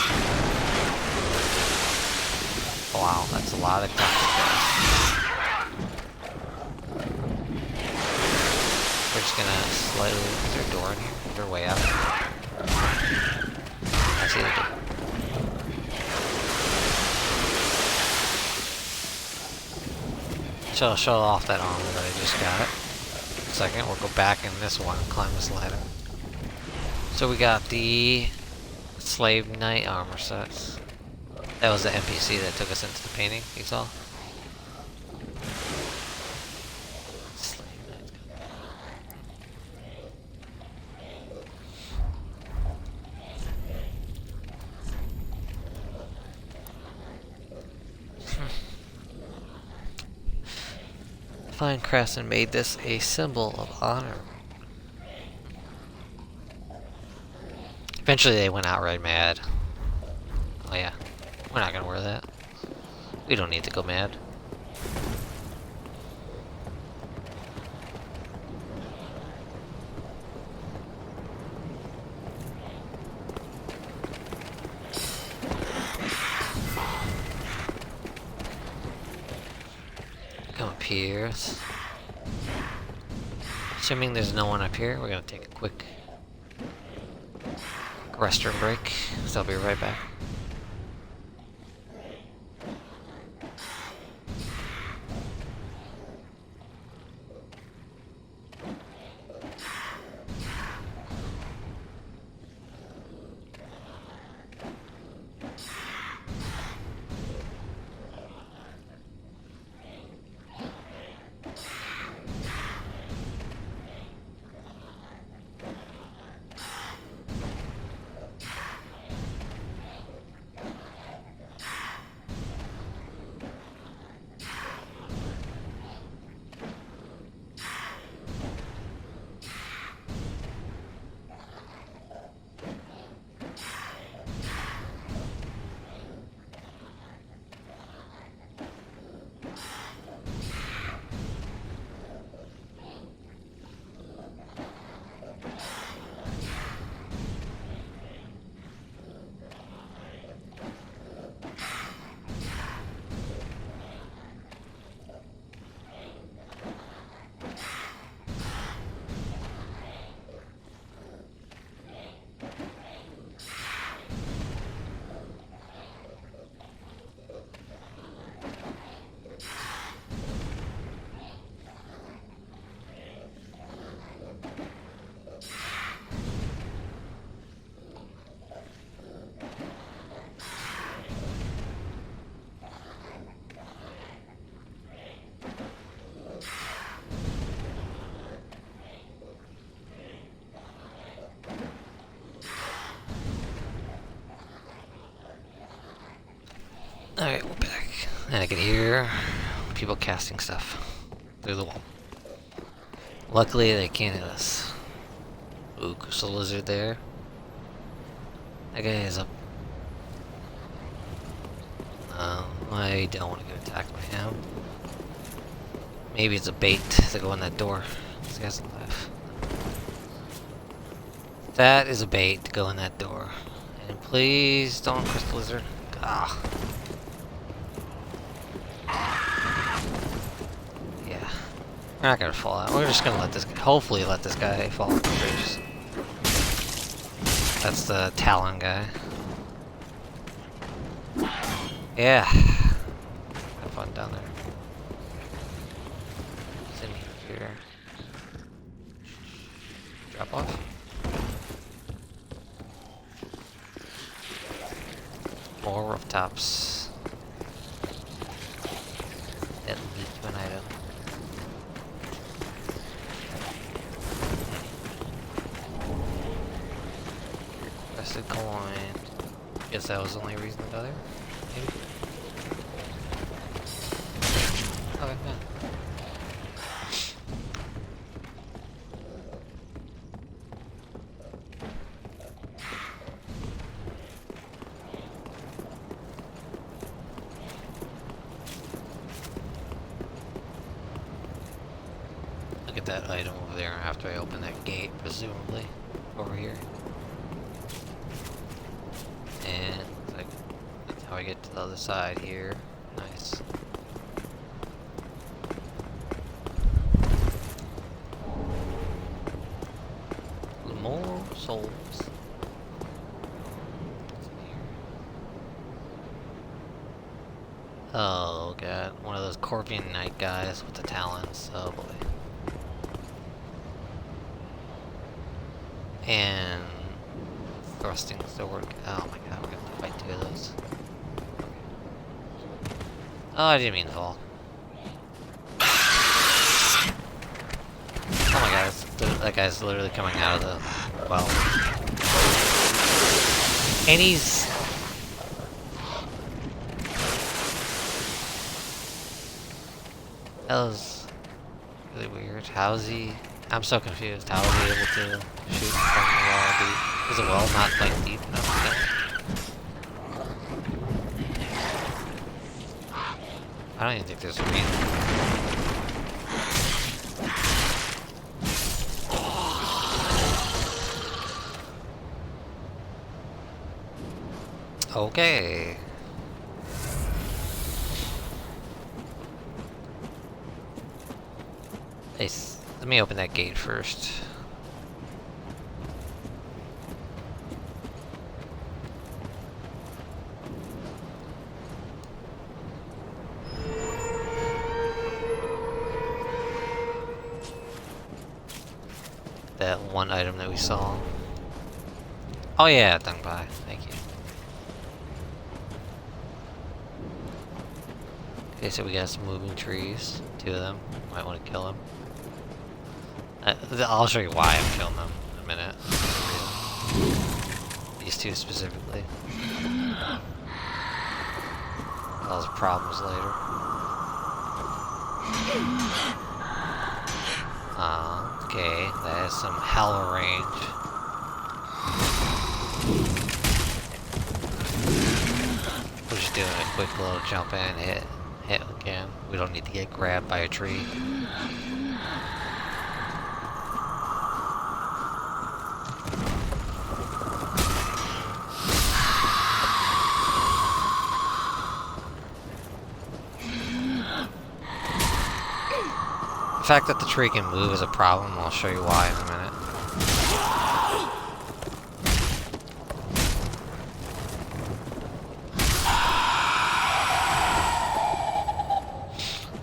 A: Wow, that's a lot of toxic guys. slightly. Is there a door in here? Is there a way out? I see the door. So I'll show off that armor that I just got. Second, we'll go back in this one and climb this ladder. So we got the Slave Knight armor sets. That was the NPC that took us into the painting, you saw? Slave Knight. Fine craftsman made this a symbol of honor. Eventually they went outright mad. Oh yeah, we're not gonna wear that. We don't need to go mad. Come up here. Assuming there's no one up here, we're gonna take a quick restroom break, so I'll be right back. Alright, we're back. And I can hear people casting stuff through the wall. Luckily, they can't hit us. Ooh, crystal lizard there. That guy is up. I don't want to get attacked by him. Maybe it's a bait to go in that door. This guy's alive. That is a bait to go in that door. And please don't crystal lizard. Ah. Yeah. We're not gonna fall out. We're just gonna let this guy, hopefully let this guy fall off the bridge. That's the Talon guy. Yeah. Have fun down there. What's in here? Drop off. More rooftops. That lead to an item. Requested coin. Guess that was the only reason to go there. Maybe. Okay, yeah. Look at that item over there after I open that gate, presumably. Over here. And like that's how I get to the other side here. Nice. souls. Oh god, one of those Corvian Knight guys with the Talons. Oh boy. And thrusting sword. Oh my god, we're gonna have to fight 2 of those. Oh, I didn't mean to fall. Oh my god, that guy's literally coming out of the well. And he's... That was really weird. How's he... I'm so confused. How is he able to shoot from the wall deep? Is the well not like deep enough? I don't even think there's a reason. Okay. Nice. Let me open that gate first. That one item that we saw. Oh yeah, done by. Thank you. Okay, so we got some moving trees. 2 of them. Might want to kill them. I'll show you why I'm killing them in a minute. These 2 specifically. Cause problems later. Okay, that has some hell range. We're just doing a quick little jump in and hit again. We don't need to get grabbed by a tree. The fact that the tree can move is a problem. I'll show you why in a minute.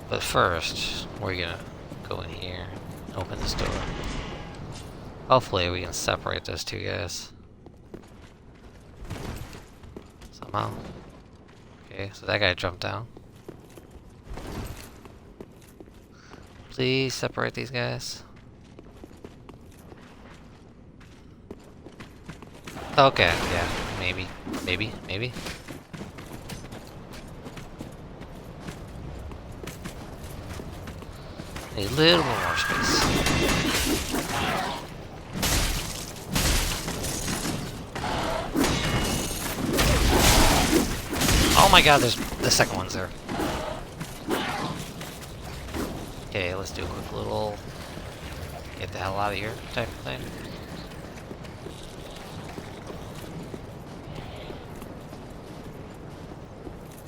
A: But first, we're gonna go in here, open this door. Hopefully we can separate those 2 guys. Somehow. Okay, so that guy jumped down. Please separate these guys. Okay, yeah, maybe. A little more space. Oh my god, there's the second one's there. Okay, let's do a quick little get the hell out of here type of thing.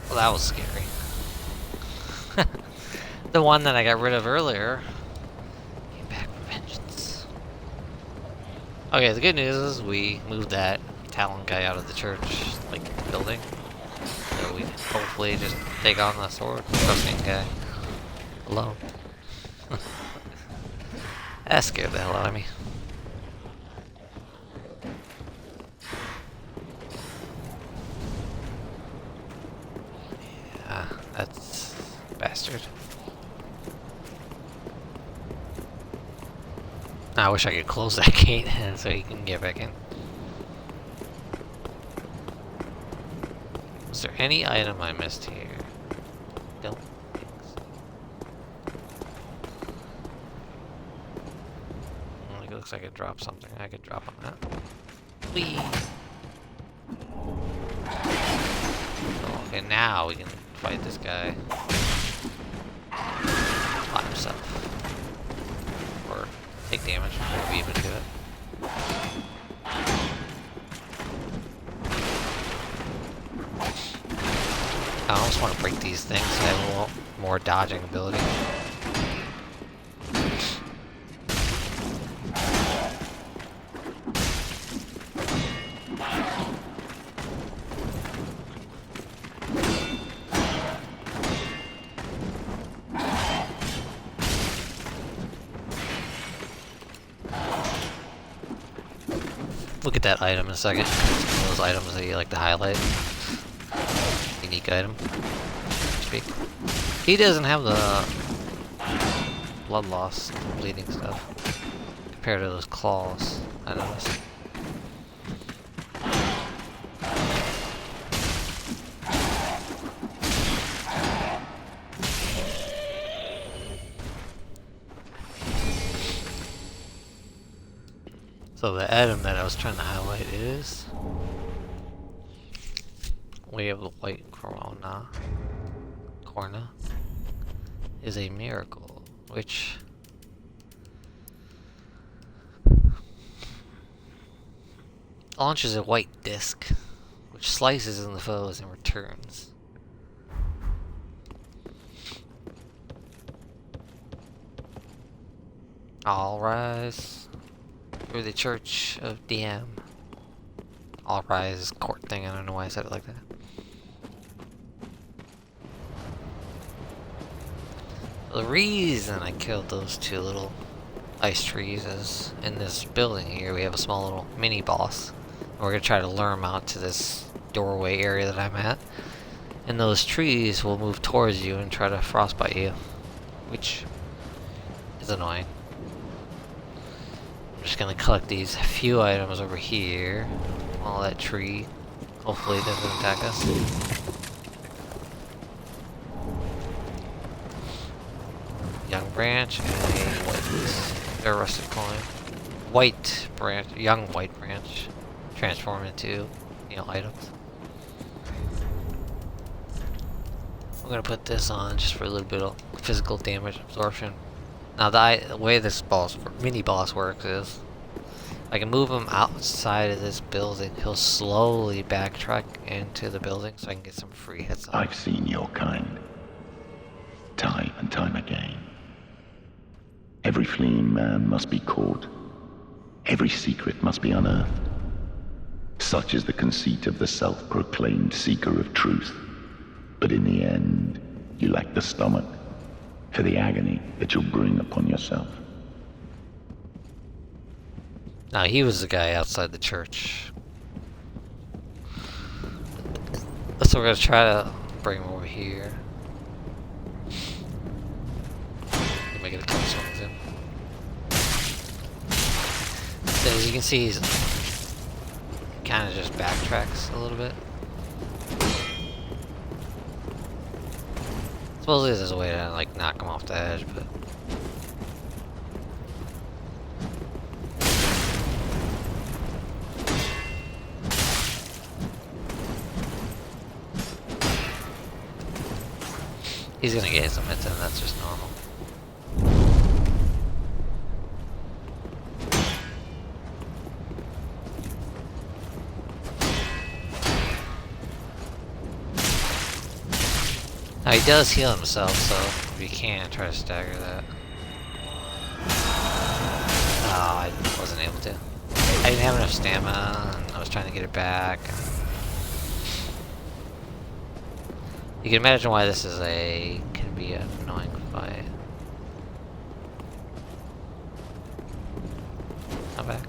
A: Well, that was scary. The one that I got rid of earlier came back with vengeance. Okay, the good news is we moved that Talon guy out of the church, like the building. So we hopefully just take on the sword trusting guy alone. That scared the hell out of me. Yeah, that's a bastard. I wish I could close that gate so he can get back in. Was there any item I missed here? Don't think so. Well, it looks like it dropped something. I could drop on that. Whee! Okay, now we can fight this guy by himself. Or take damage before we even do it. I almost want to break these things so I have a little more dodging ability. look at that item in a second. One of those items that you like to highlight. Unique item, so to speak. He doesn't have the blood loss, bleeding stuff, compared to those claws, I noticed. So the item that I was trying to highlight is... we have the white corona is a miracle, which launches a white disc, which slices in the foes and returns. All rise through the Church of DM. All rise court thing, I don't know why I said it like that. The reason I killed those two little ice trees is in this building here we have a small little mini boss. And we're gonna try to lure him out to this doorway area that I'm at. And those trees will move towards you and try to frostbite you, which is annoying. I'm just gonna collect these few items over here while that tree hopefully doesn't attack us. Young branch and a white, or rusted coin. White branch, young white branch, transform into, items. I'm gonna put this on just for a little bit of physical damage absorption. Now the way this mini boss works is, I can move him outside of this building. He'll slowly backtrack into the building so I can get some free hits on him.
D: I've seen your kind, time and time again. Every fleeing man must be caught. Every secret must be unearthed. Such is the conceit of the self-proclaimed seeker of truth. But in the end, you lack the stomach for the agony that you'll bring upon yourself.
A: Now he was the guy outside the church. So we're gonna try to bring him over here. Make it a couple swings in. So as you can see, he's kind of just backtracks a little bit. Supposedly there's a way to like knock him off the edge, but he's gonna get some hits in, that's just normal. Now he does heal himself, so if you can, try to stagger that. Oh, I wasn't able to. I didn't have enough stamina, and I was trying to get it back. You can imagine why this is can be an annoying fight. Come back.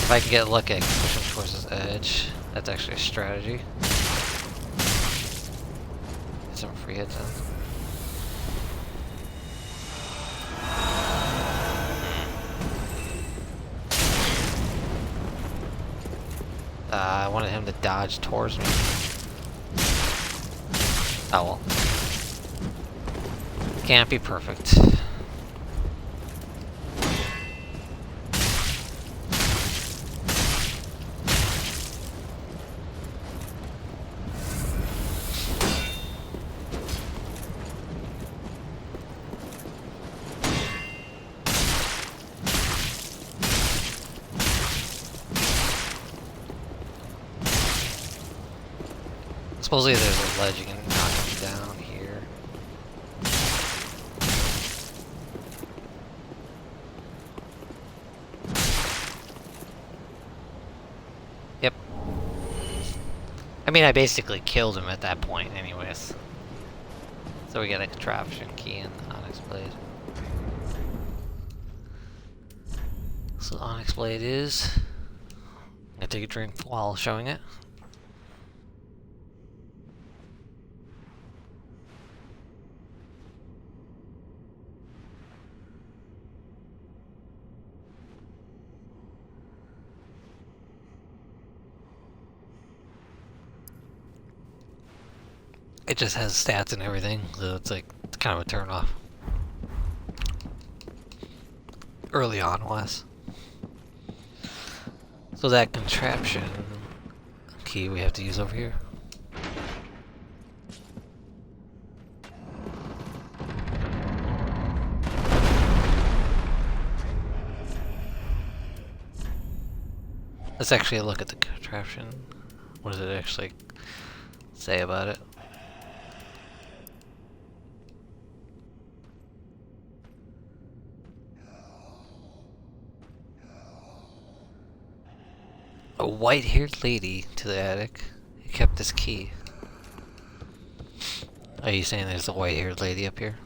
A: If I can get lucky, I can push him towards his edge. That's actually a strategy. Get some free hits in. I wanted him to dodge towards me. Oh well. Can't be perfect. Supposedly there's a ledge you can knock him down here. I mean, I basically killed him at that point anyways. So we got a Contraption key and Onyx Blade. So the Onyx Blade is... I'm gonna take a drink while showing it. It just has stats and everything, so it's like, it's kind of a turn off. Early on was. So that Contraption key we have to use over here. Let's actually look at the Contraption. What does it actually say about it? A white-haired lady to the attic who kept this key. Are you saying there's a white-haired lady up here?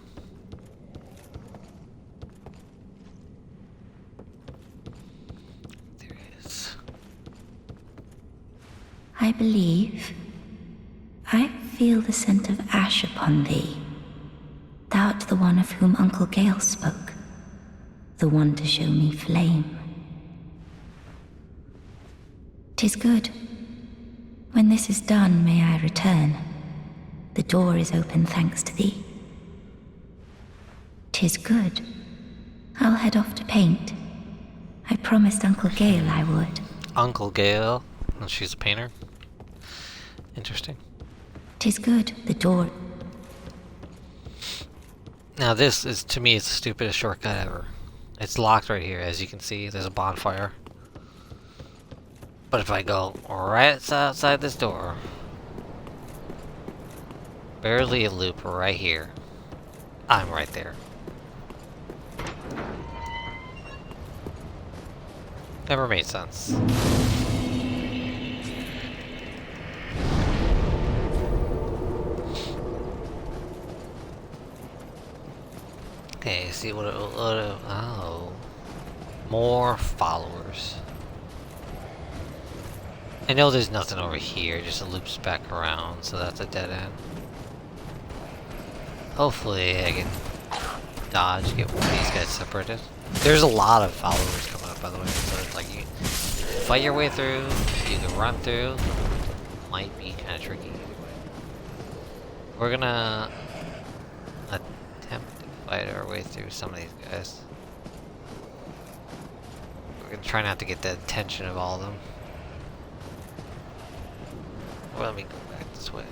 A: There is.
F: I believe I feel the scent of ash upon thee. Thou art the one of whom Uncle Gael spoke, the one to show me flame. 'Tis good. When this is done, may I return. The door is open thanks to thee. 'Tis good. I'll head off to paint. I promised Uncle Gael I would.
A: Uncle Gael? And she's a painter? Interesting.
F: 'Tis good. The door...
A: Now this is, to me, it's the stupidest shortcut ever. It's locked right here, as you can see. There's a bonfire. But if I go right outside this door, barely a loop right here, I'm right there. Never made sense. Okay, see what oh. More followers. I know there's nothing over here, just it loops back around, so that's a dead end. Hopefully I can dodge, get one of these guys separated. There's a lot of followers coming up, by the way, so it's like you fight your way through, you can run through. Might be kind of tricky. We're gonna attempt to fight our way through some of these guys. We're gonna try not to get the attention of all of them. Well, let me go back this way.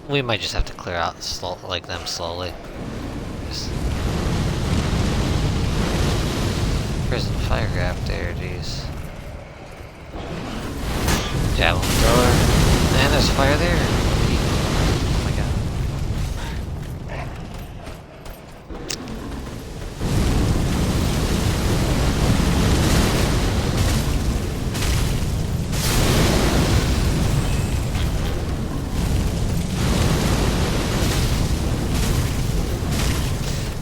A: We might just have to clear out them slowly. Just... Prison fire graph there, jeez. Javelin thrower. And there's fire there. Oh my god.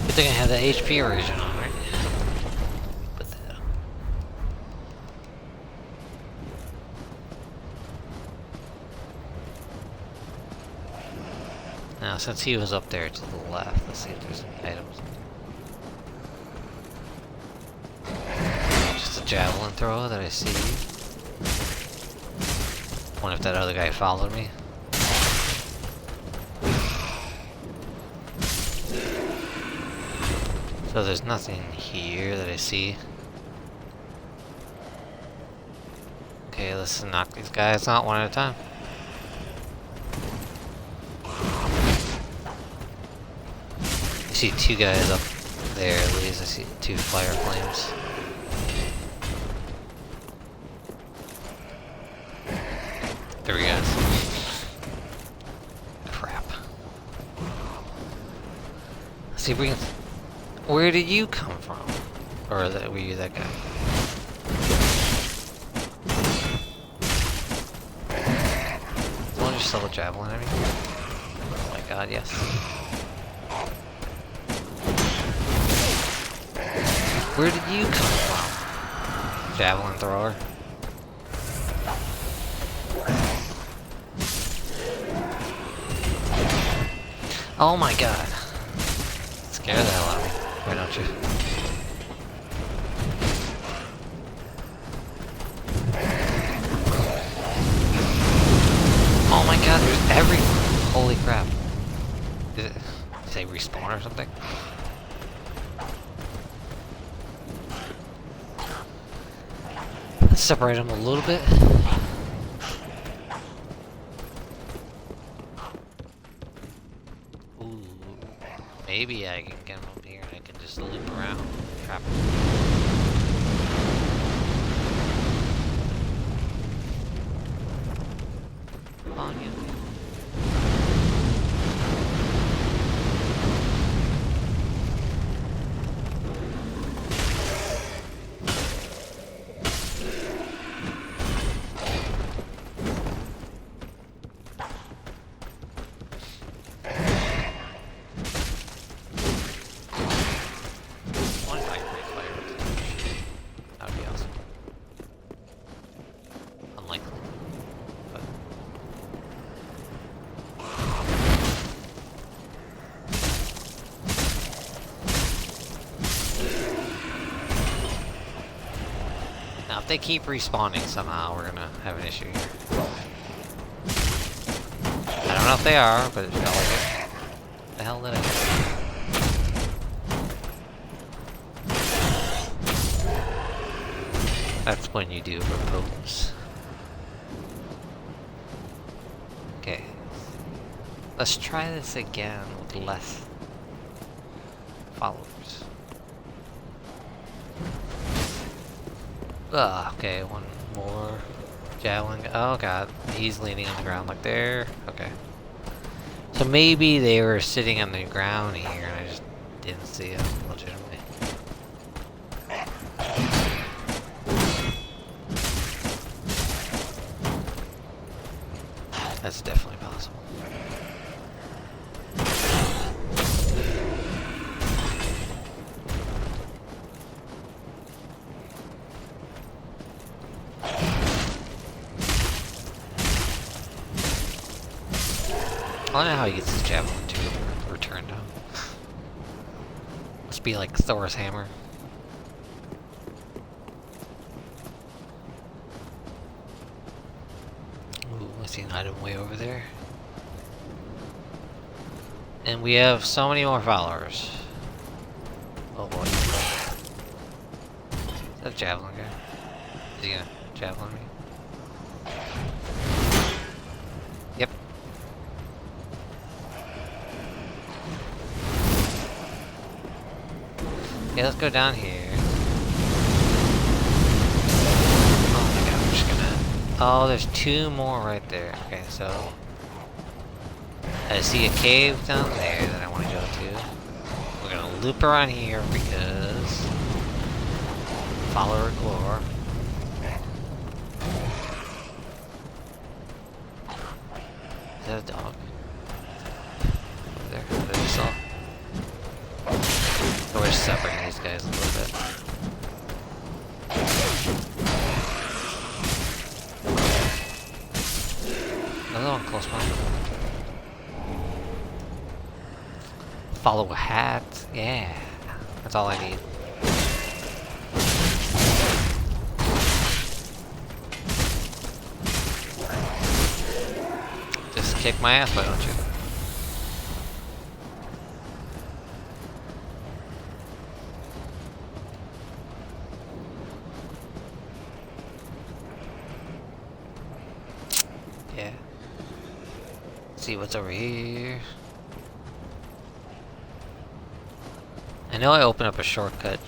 A: Good thing I have the HP erosion on, right? Put that up. Now, since he was up there to the left, let's see if there's any items. Just a javelin thrower that I see. Wonder if that other guy followed me. So there's nothing here that I see. Okay, let's knock these guys out one at a time. I see two guys up there at least. I see two fire flames. There we go. Crap. Let's see if we can... Where did you come from? Or were you that guy? just still a javelin at me? Oh my god, yes. Where did you come from? Javelin thrower. Oh my god. Scare the hell out of me. Why don't you? Oh my god, there's everything. Holy crap. Did it say respawn or something? Let's separate them a little bit. Ooh, maybe I can get them up here and I can just loop around. Trap them. Come on, you. If they keep respawning somehow, we're gonna have an issue here. I don't know if they are, but it felt like it. The hell did I do? That's when you do repose. Okay. Let's try this again with less followers. Okay, one more javelin. Oh god, he's leaning on the ground like there. Okay. So maybe they were sitting on the ground here and I just didn't see them legitimately. That's definitely possible. I don't know how he gets his javelin to return to him. Must be like Thor's hammer. Ooh, I see an item way over there. And we have so many more followers. Oh boy. Is that a javelin guy? Is he gonna javelin me? Yep. Okay, let's go down here. Oh my god, I'm just gonna... Oh, there's two more right there. Okay, so... I see a cave down there that I want to go to. We're gonna loop around here because... Follower Glore. Is that a dog? Over there, what I just saw. So we're separating these guys a little bit. Another one close by. Follow a hat. Yeah. That's all I need. Just kick my ass, why don't you? Yeah. See what's over here. I know I opened up a shortcut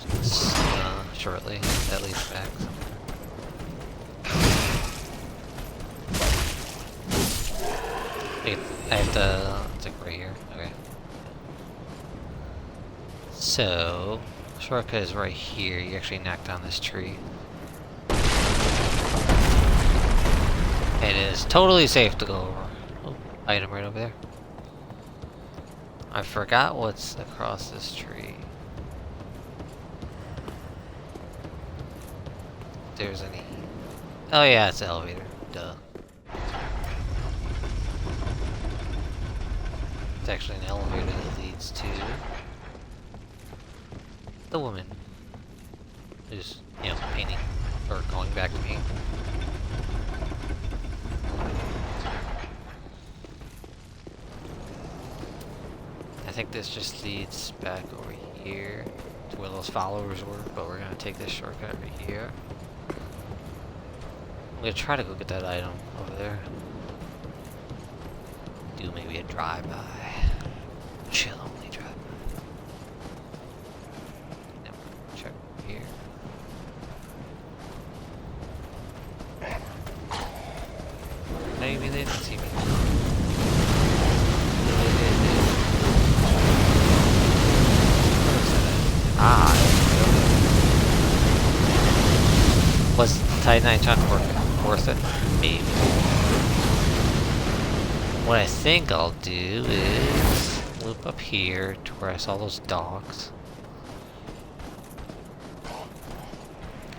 A: shortly, at least back. I have to take right here. Okay. So, shortcut is right here. You actually knock down this tree. It is totally safe to go over. item right over there. I forgot what's across this tree. If there's any... Oh yeah, it's the elevator. Duh. It's actually an elevator that leads to the woman who's, you know, painting or going back to paint. I think this just leads back over here to where those followers were, but we're gonna take this shortcut over here. I'm gonna try to go get that item over there. Do maybe a drive-by. Chill only drive-by. Then we'll check over here. Maybe they didn't see me. Ah, was titanite chunk worth it? Maybe. What I think I'll do is loop up here to where I saw those dogs.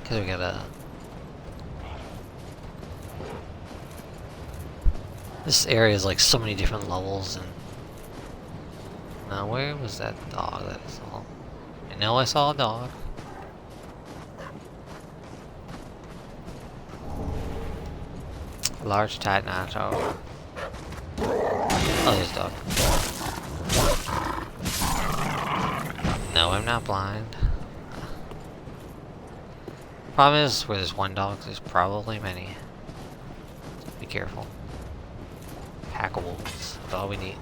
A: Cause we gotta... This area is like so many different levels and... Now where was that dog that I saw? I know I saw a dog. Large titanite tower. Oh, there's a dog. No, I'm not blind. Problem is, where there's one dog, there's probably many. So be careful. Pack of wolves. That's all we need.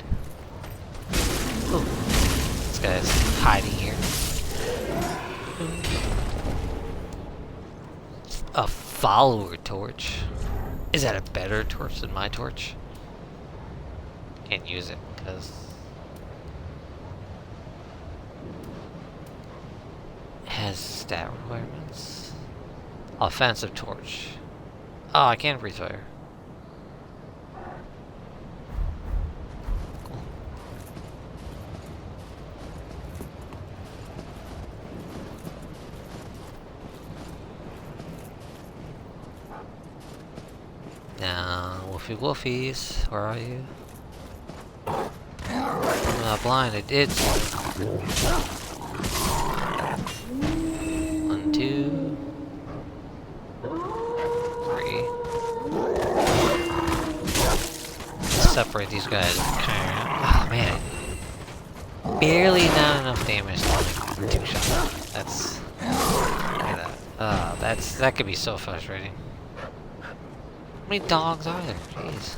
A: Ooh. This guy's hiding here. A follower torch. Is that a better torch than my torch? Can't use it because it has stat requirements. Offensive torch. Oh, I can't breathe fire. Cool. Now, woofy woofies, where are you? I'm not blind, I did. 1, 2, 3. Separate these guys. Oh man. Barely not enough damage to like 2 shots. That's... Look at that. That could be so frustrating. How many dogs are there? Jeez.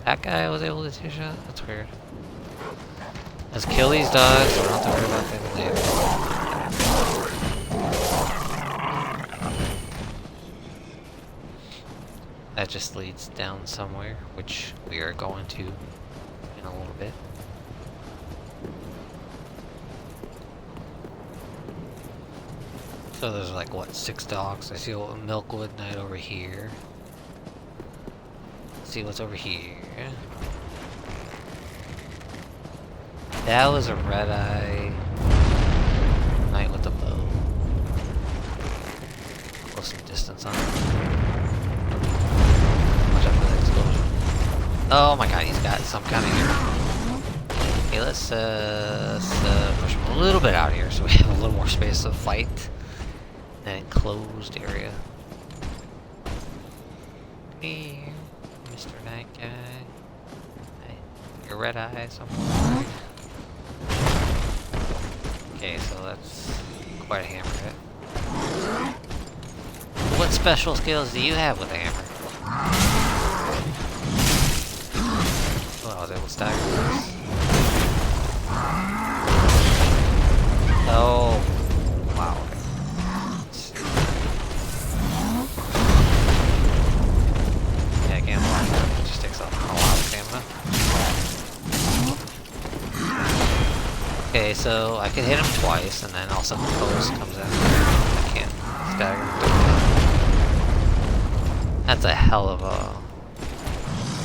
A: That guy was able to 2-shot? That's weird. Let's kill these dogs, so we don't have to worry about them later. That just leads down somewhere, which we are going to in a little bit. So there's like, what, 6 dogs? I see a Milkwood Knight over here. Let's see what's over here. That was a red-eye knight with a bow. Close some distance on it. Watch out for that explosion. Oh my god, he's got some kind of here. Okay, let's push him a little bit out here so we have a little more space to fight. That enclosed area. Here, Mr. Night Guy. Hey, your red eye somewhere. Okay, so that's quite a hammer hit. What special skills do you have with a hammer? Oh, I was able to stagger this. Oh, wow. Yeah, I can't block that. It just takes a lot of stamina. Okay, so I can hit him twice, and then all of a sudden the post comes out. I can't Stagger. That's a hell of a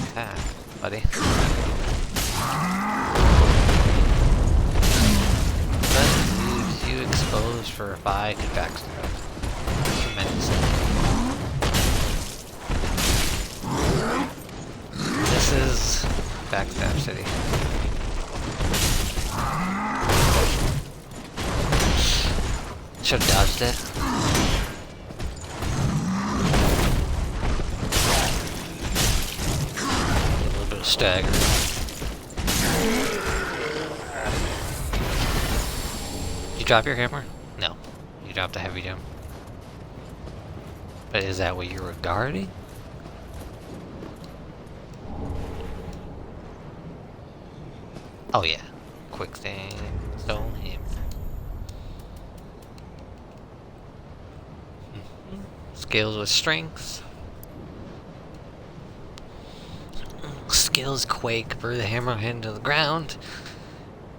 A: attack, buddy. That leaves you exposed for if I could backstab. Tremendously. This is Backstab City. Should've dodged it. A little bit of stagger. Did you drop your hammer? No. You dropped a heavy gem. But is that what you're regarding? Oh yeah. Quakestone Hammer. Scales with strength. Skills quake, burn the hammer into the ground,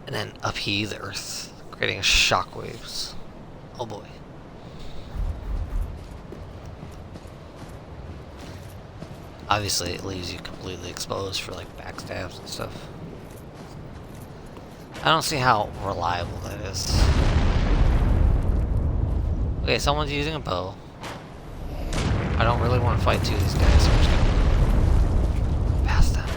A: and then upheave the earth, creating shockwaves. Oh boy. Obviously it leaves you completely exposed for like backstabs and stuff. I don't see how reliable that is. Okay, someone's using a bow. I don't really want to fight two of these guys, so I'm just gonna pass them.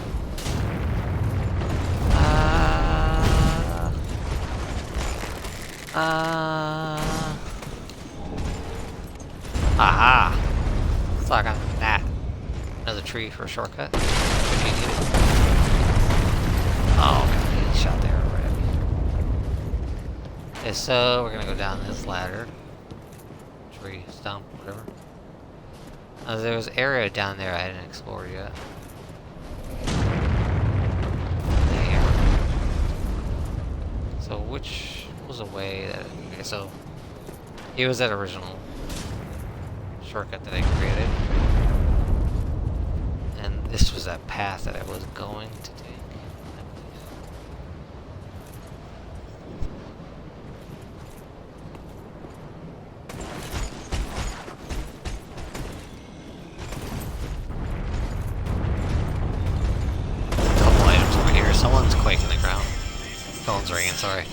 A: Aha! Suck on that. Another tree for a shortcut. If you need it. Oh, okay, he shot there right at me. Okay, so we're gonna go down this ladder. Tree-stump, whatever. There was an area down there I hadn't explored yet. There. So which was a way that... Okay, so... Here was that original shortcut that I created. And this was that path that I was going to take. Someone's quaking the ground. Phone's ringing, sorry.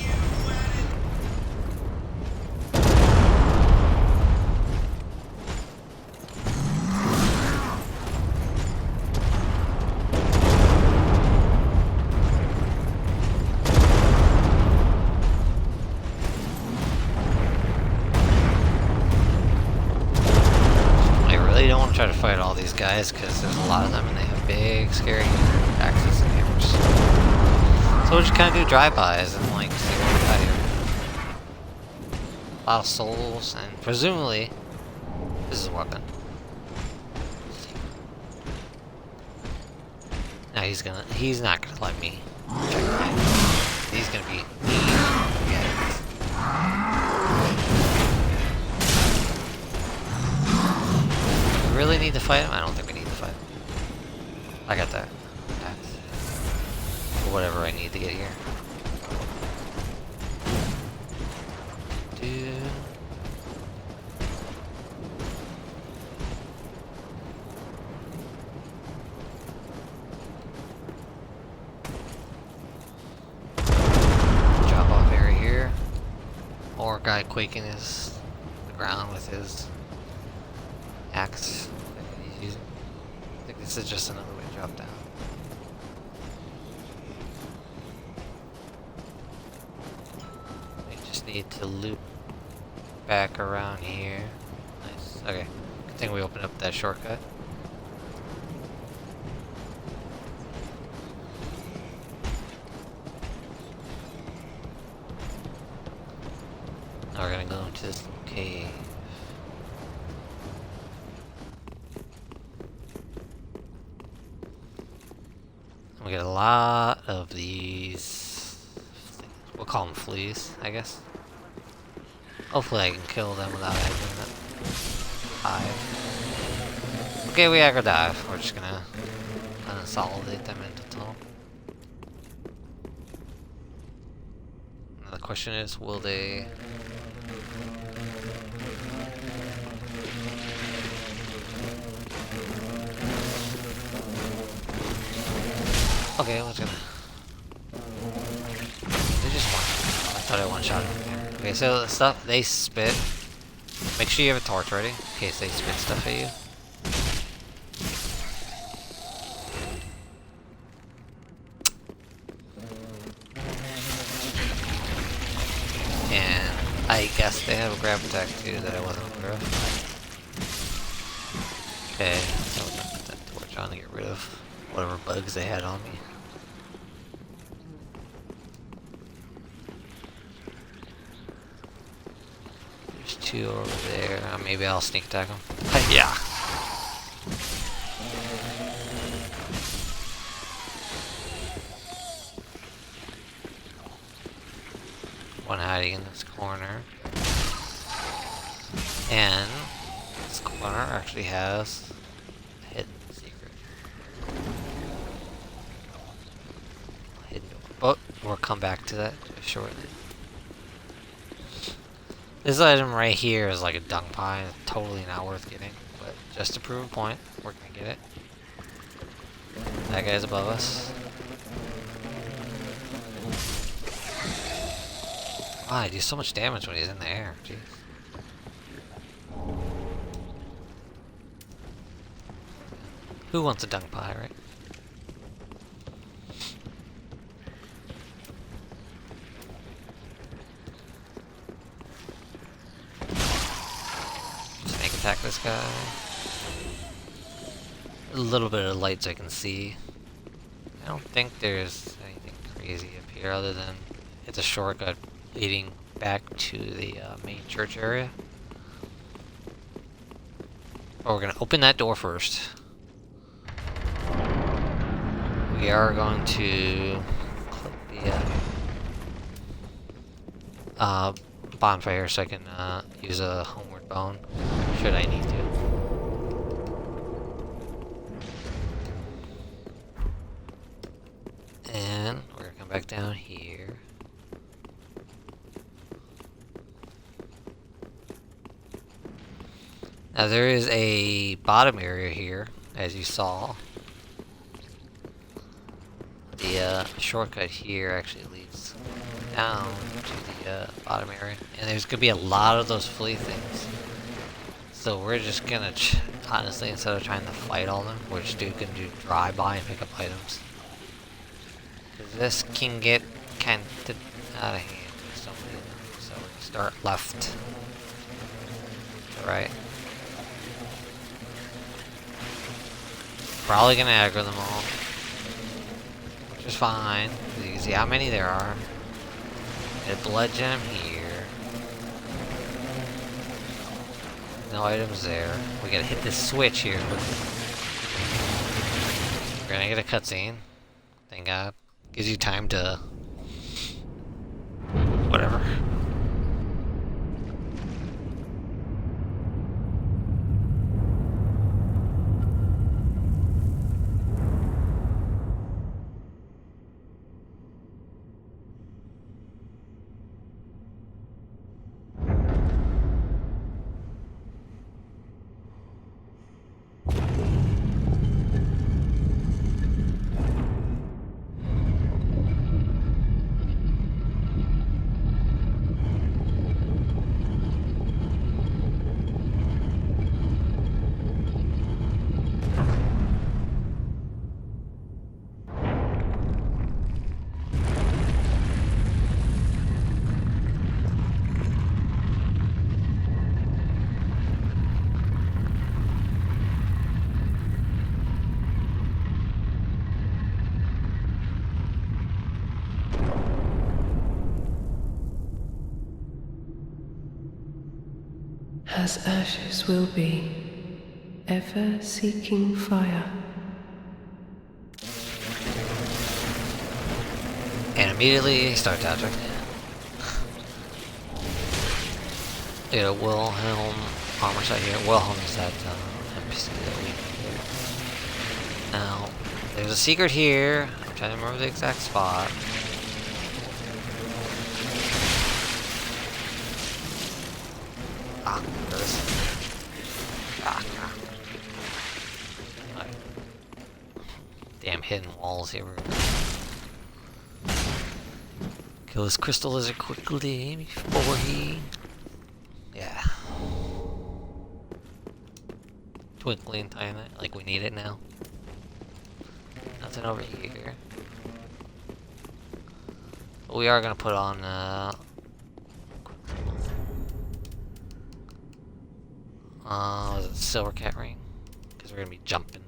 A: I really don't want to try to fight all these guys because there's a lot of them and they have big, scary axes and hammers. So we'll just kind of do drive-bys and like see what we got here. A lot of souls and presumably this is a weapon. Now he's not gonna let me check that. He's gonna be mean. We really need to fight him? I don't think we need to fight him. I got that. Whatever I need to get here. Dude. Drop off area here. Or guy quaking the ground with his axe that he's using. I think this is just another way to drop down. Need to loop back around here. Nice. Okay. Good thing we opened up that shortcut. Now we're gonna go into this cave. We get a lot of these. We'll call them fleas, I guess. Hopefully I can kill them without having that dive. Okay, we aggro dive. We're just gonna consolidate them into tunnel. Now the question is, will they... Okay, what's gonna... They just one. I thought I one-shot him. Okay, so the stuff they spit. Make sure you have a torch ready in case they spit stuff at you. And I guess they have a grab attack too that I wasn't aware of. Okay, so I'm gonna put that torch on to get rid of whatever bugs they had on me. There's two over there. Maybe I'll sneak attack them. Yeah. One hiding in this corner. And this corner actually has a hidden secret. Hidden door. Oh, we'll come back to that shortly. This item right here is like a dung pie. It's totally not worth getting, but just to prove a point, we're gonna get it. That guy's above us. Wow, he does so much damage when he's in the air. Jeez. Who wants a dung pie, right? Snake attack this guy. A little bit of light so I can see. I don't think there's anything crazy up here other than it's a shortcut leading back to the main church area. But we're gonna open that door first. We are going to click the bonfire so I can use a homeward bone should I need to. And we're gonna come back down here. Now there is a bottom area here, as you saw. The shortcut here actually leads down to the bottom area. And there's going to be a lot of those flea things. So we're just going to, honestly, instead of trying to fight all of them, we're just going to do drive-by and pick up items. Because this can get kind of out of hand with some of them. So we're going to start left to right. Probably going to aggro them all. Which is fine. You can see how many there are. Get a blood gem here. No items there. We gotta hit this switch here. We're gonna get a cutscene. Thank God. Gives you time to... whatever.
E: As ashes will be, ever seeking fire.
A: And immediately start dodging. Get a Wilhelm armor set here. Wilhelm is that NPC that we need. Now, there's a secret here. I'm trying to remember the exact spot. Ah, there it is. Ah. Damn hitting walls here. Kill this crystal lizard quickly before he... Yeah. Twinkling titanite, like we need it now. Nothing over here. But we are gonna put on was it silver cat ring? Because we're gonna be jumping.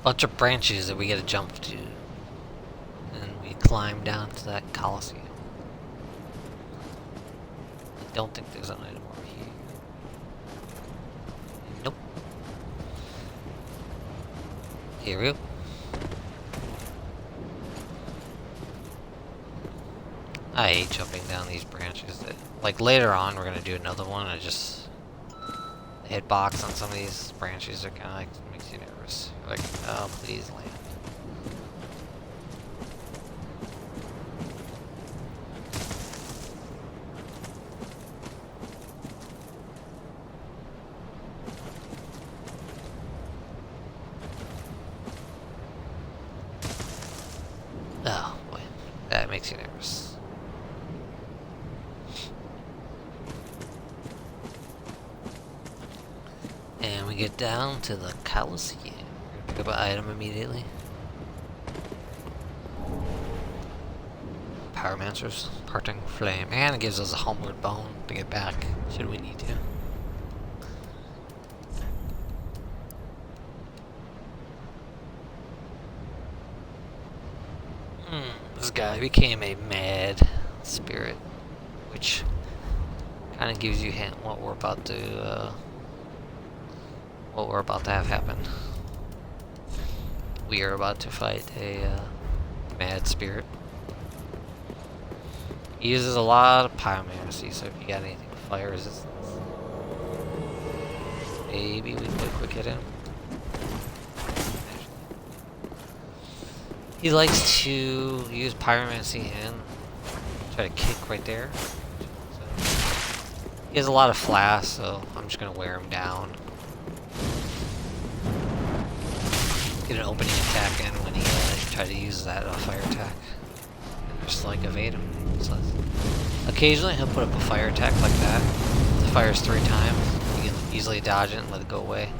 A: Bunch of branches that we gotta jump to. And we climb down to that Colosseum. I don't think there's an item over here. Nope. Here we go. I hate jumping down these branches. Like later on, we're gonna do another one. I just the hitbox on some of these branches are kind of like makes you nervous. You're like, oh, please land. Oh boy, that makes you nervous. And we get down to the Colosseum. We're gonna pick up an item immediately. Pyromancer's parting flame. And it gives us a homeward bone to get back, should we need to. This guy became a mad spirit, which kind of gives you a hint what we're about to have happen. We are about to fight a mad spirit. He uses a lot of pyromancy, so if you got anything with fire resistance, maybe we can quick hit him. He likes to use pyromancy and try to kick right there. So he has a lot of flash, so I'm just gonna wear him down. Get an opening attack in when he tries to use that fire attack. And just like evade him. So occasionally he'll put up a fire attack like that. It fires 3 times. You can easily dodge it and let it go away.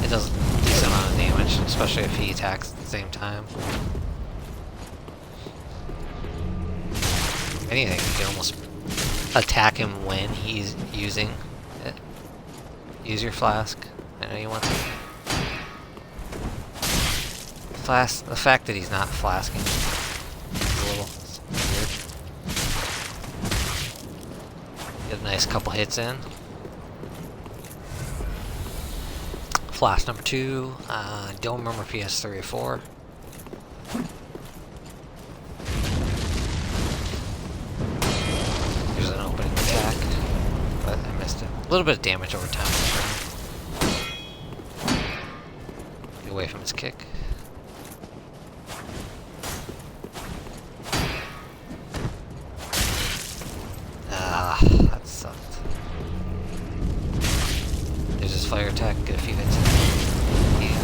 A: It does a decent amount of damage, especially if he attacks at the same time. If anything, you can almost attack him when he's using it. Use your flask. I know you want to. The fact that he's not flasking is a little weird. Get a nice couple hits in. Flash number 2. I don't remember if he has 3 or 4. Here's an opening attack, but I missed it. A little bit of damage over time. Get away from his kick. That sucked. There's his fire attack, get a few hits in. Yeah.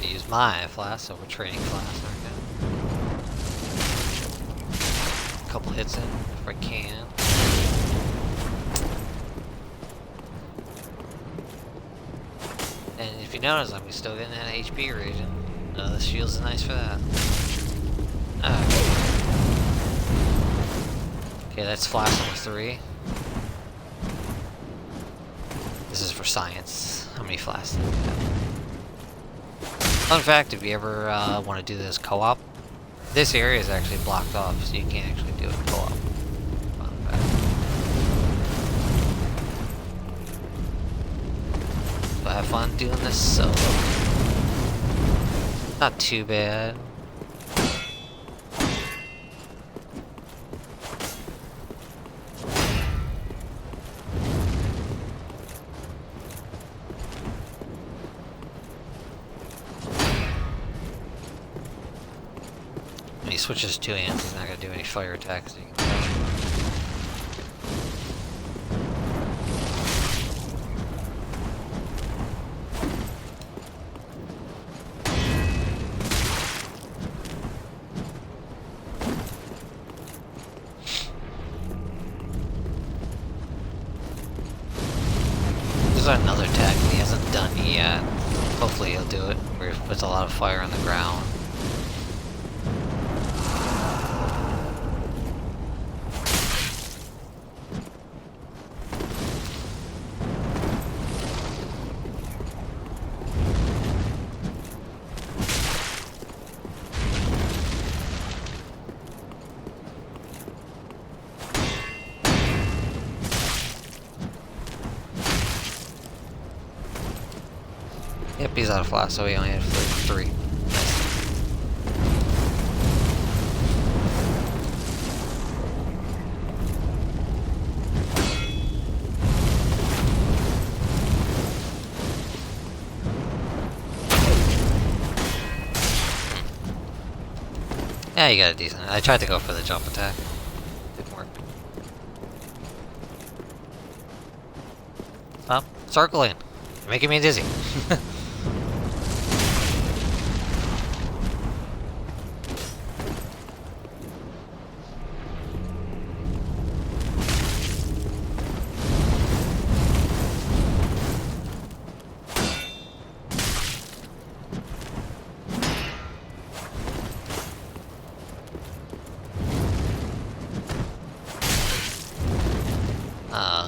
A: Use my flask, so we're trading flasks right now. Couple hits in if I can. And if you notice, I'm still getting that HP region. The shield's nice for that. Okay, that's flash number 3. This is for science. How many flashes do we have? Fun fact, if you ever want to do this co-op, this area is actually blocked off, so you can't actually do it co-op. So I have fun doing this solo. Not too bad. When he switches to hands, he's not going to do any fire attacks. You can tell. There's another attack that he hasn't done yet. Hopefully he'll do it, where he puts a lot of fire on the ground. Yep, he's out of flash, so he only had 3. Yeah, you got a decent. I tried to go for the jump attack. Didn't work. Stop circling. You're making me dizzy.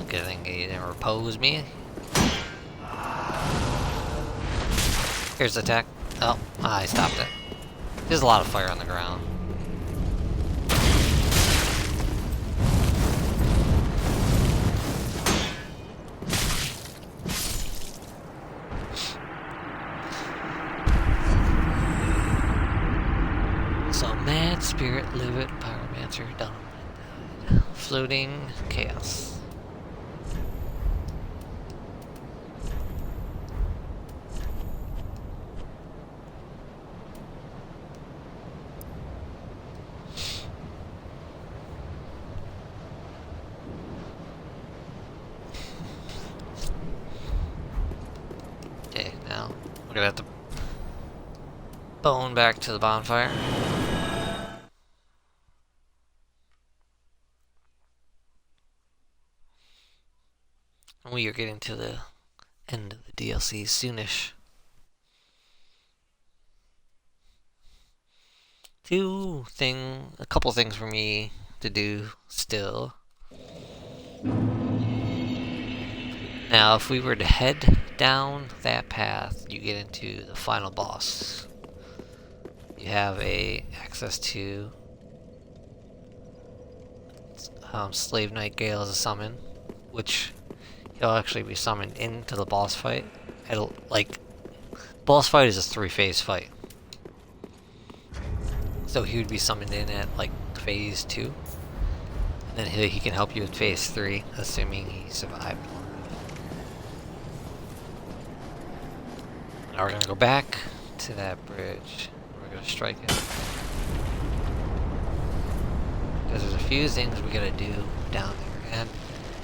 A: Good thing he didn't repose me. Here's the attack. Oh, I stopped it. There's a lot of fire on the ground. So, Mad Spirit, Livid, Pyromancer, Dunnel, Floating Chaos. Okay, now we're gonna have to bone back to the bonfire. We are getting to the end of the DLC soonish. A couple things for me to do still. Now, if we were to head down that path, you get into the final boss. You have access to Slave Knight Gael as a summon, which he'll actually be summoned into the boss fight. Boss fight is a 3-phase fight. So he would be summoned in at phase 2. And then he can help you with phase 3, assuming he survived. Now we're gonna go back to that bridge. We're gonna strike it. Because there's a few things we gotta do down there. And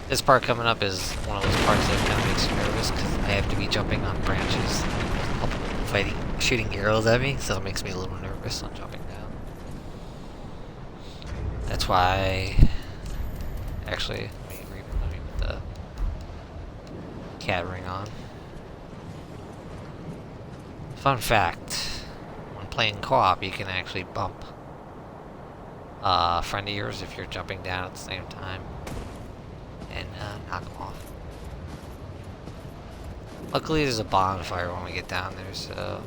A: this part coming up is one of those parts that kind of makes you nervous, because I have to be jumping on branches, shooting arrows at me, so it makes me a little nervous on jumping down. That's why, actually, let me put the cat ring on. Fun fact, when playing co-op, you can actually bump a friend of yours if you're jumping down at the same time, and knock them off. Luckily there's a bonfire when we get down there, so...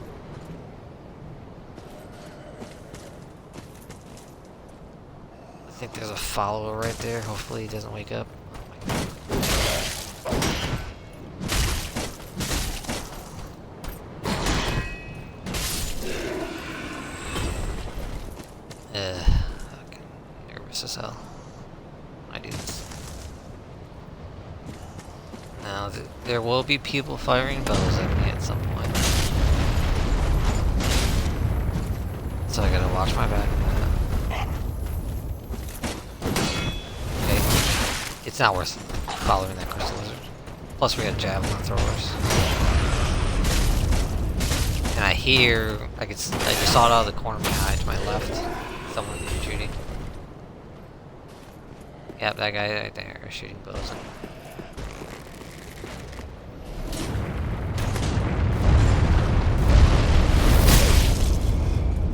A: I think there's a follower right there, hopefully he doesn't wake up. Oh my god. Fucking nervous as hell when I do this. Now, there will be people firing bows at me at some point. So I gotta watch my back. it's not worth following that crystal lizard. Plus we got javelin throwers. And I hear, I just saw it out of the corner of my eye to my left. Someone shooting. Yep, that guy right there shooting bows.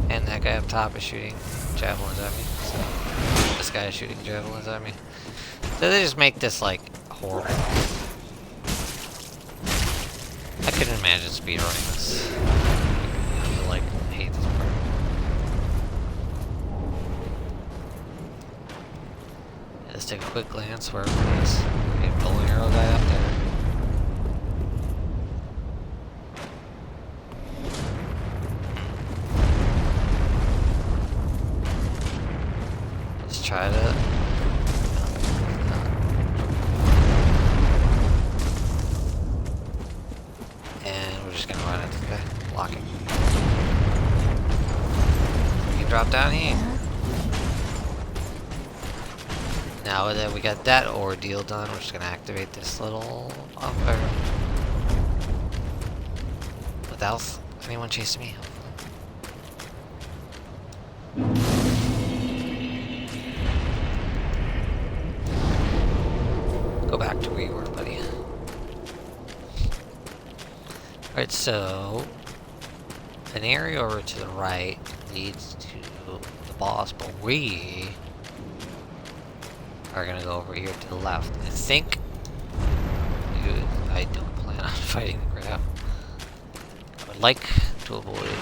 A: And that guy up top is shooting javelins at me. So this guy is shooting javelins at me. So they just make this like horrible. I couldn't imagine speedrunning this. I like hate this part. Let's take a quick glance where it is. We have bow and arrow guy up there. Let's try to. And we're just gonna run into the guy, blocking. We can drop down here. Now that we got that ordeal done, we're just gonna activate this little bonfire. Without anyone chasing me, hopefully. Go back to where you were, buddy. Alright, so an area over to the right leads to the boss, but we are gonna go over here to the left. I think I don't plan on fighting the crab. I would like to avoid it.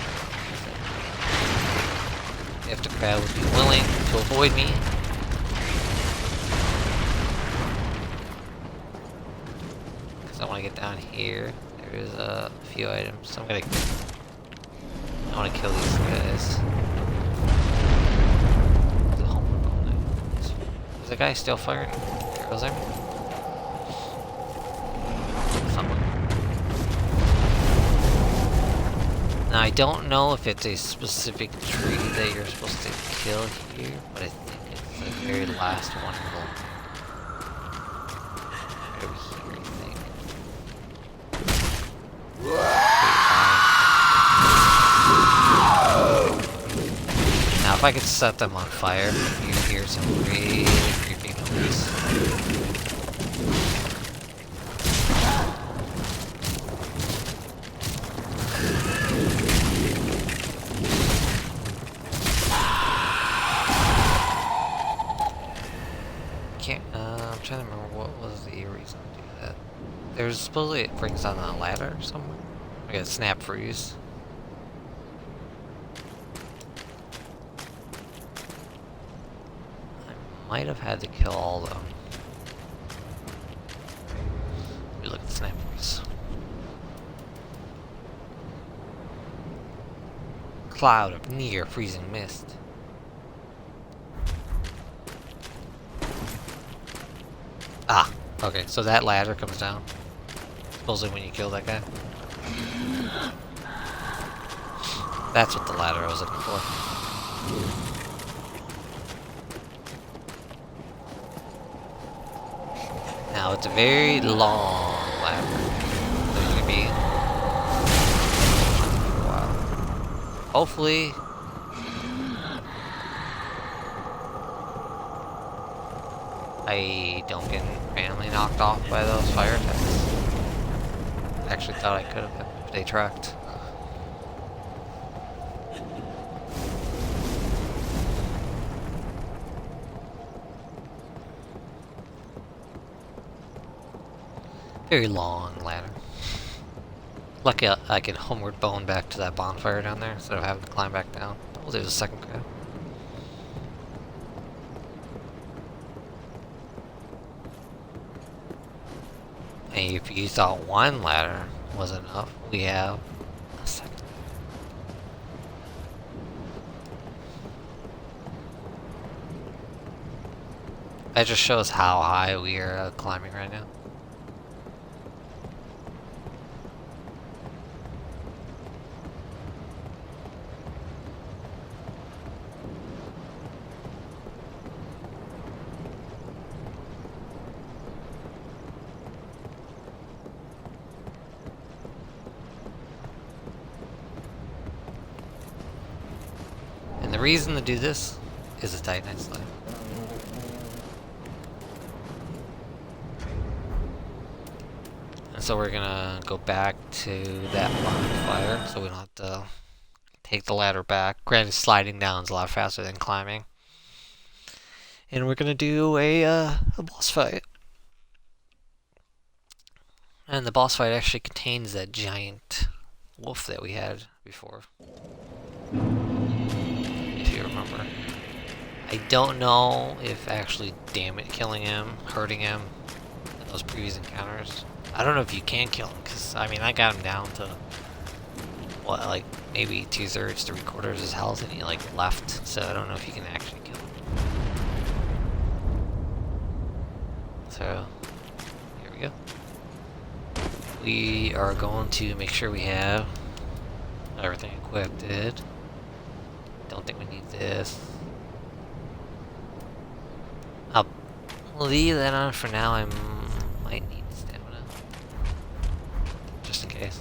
A: If the crab would be willing to avoid me. Because I want to get down here. There's a few items. So I want to kill these guys. Is the guy still firing arrows at me? Someone. Now I don't know if it's a specific tree that you're supposed to kill here, but I think it's the very last one of them. Over here, I think. Now if I could set them on fire, you hear some really creepy noise. I'm trying to remember what was the reason to do that. There's supposedly it brings on a ladder somewhere. I got snap freeze. Might have had to kill all of them. Let me look at the snap freeze. Cloud of near freezing mist. Ah, okay, so that ladder comes down. Supposedly when you kill that guy. That's what the ladder I was looking for. Now it's a very long ladder. There's gonna be. Wow. Hopefully. I don't get randomly knocked off by those fire attacks. I actually thought I could have if they tracked. Very long ladder. Lucky I can homeward bone back to that bonfire down there instead of having to climb back down. Oh, there's a second guy. And if you thought one ladder was enough, we have a second. That just shows how high we are climbing right now. reason to do this is a titanite slave. And so we're gonna go back to that bonfire, so we don't have to take the ladder back. Granted, sliding down is a lot faster than climbing. And we're gonna do a boss fight. And the boss fight actually contains that giant wolf that we had before. If you remember. I don't know if actually killing him, hurting him in those previous encounters. I don't know if you can kill him, because I mean I got him down to what, like maybe 2/3 to 3/4 his health, and he like left, so I don't know if you can actually kill him. So here we go. We are going to make sure we have everything equipped. Don't think we need this. I'll leave that on for now. I might need stamina, just in case.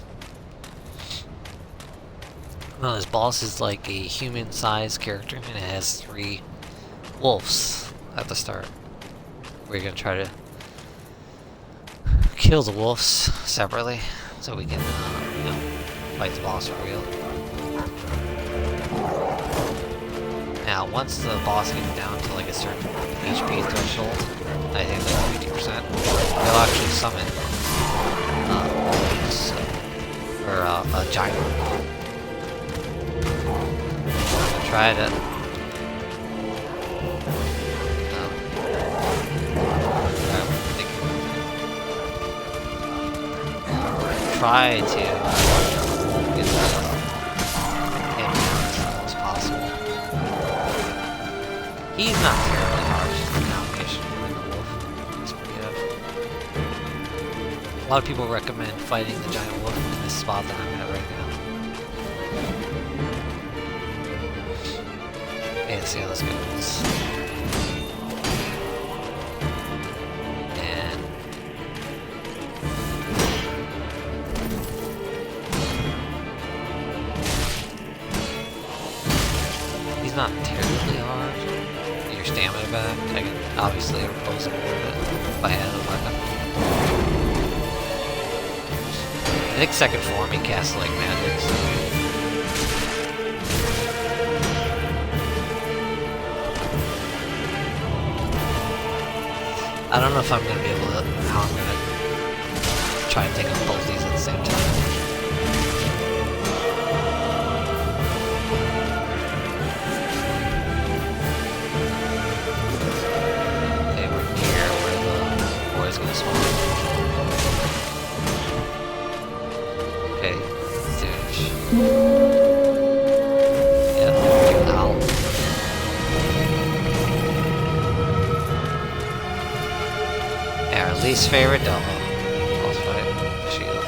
A: Well, this boss is like a human-sized character, and it has 3 wolves at the start. We're gonna try to kill the wolves separately, so we can, fight the boss for real. Now, once the boss gets down to like a certain HP threshold, I think like 50%, they'll actually summon a giant. I'm gonna try to try to get him down as low as possible. He's not terribly harsh in the combination with the wolf. He's pretty good. A lot of people recommend fighting the giant wolf in this spot that I'm at right now. Okay, let's see how this goes. Not terribly hard. Your stamina back. I can obviously repose it a little bit if I had a weapon. I think second form he casts like magic. So. I don't know if I'm gonna be able to. How I'm gonna try and take on both these at the same time. Gonna spawn. Okay, douche. Yeah, ow. Our least favorite double. Boss fight. Shield.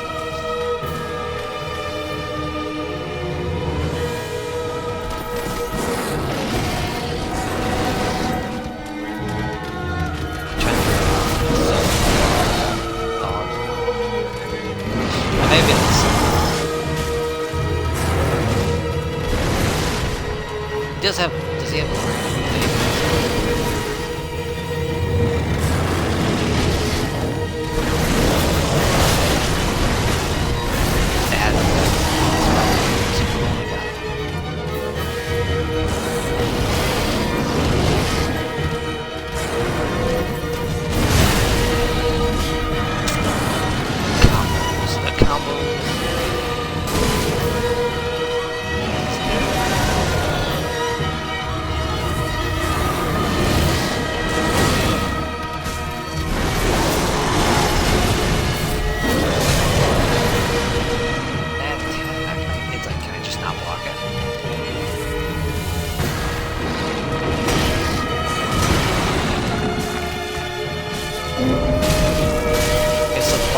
A: Does he have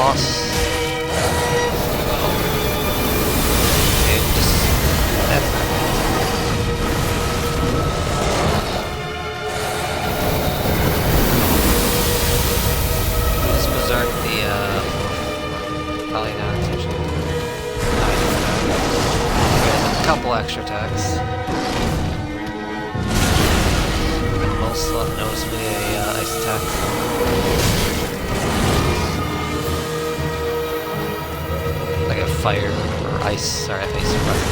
A: boss. Okay, just that's not just berserk the probably not intentionally. A couple extra attacks. noticeably a ice attack. Like a fire or ice, sorry, ice or fire.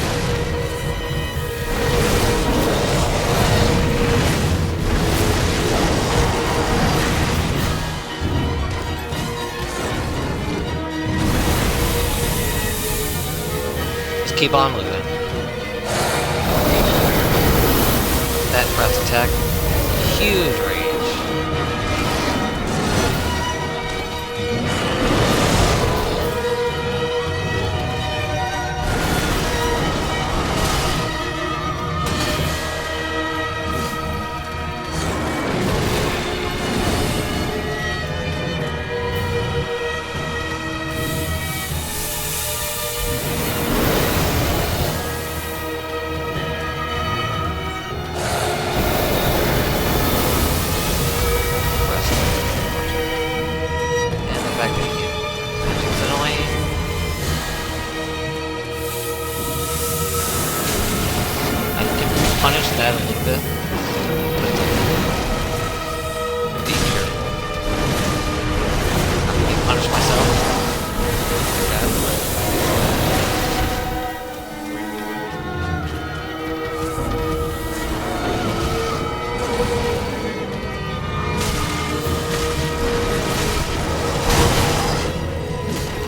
A: Just keep on moving. That breath attack, huge range. Punish that a little bit. Be sure. I'm gonna punish myself.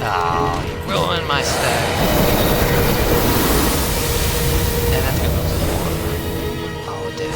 A: Oh, you ruined my stack. And that's gonna go to the water. Oh, damn.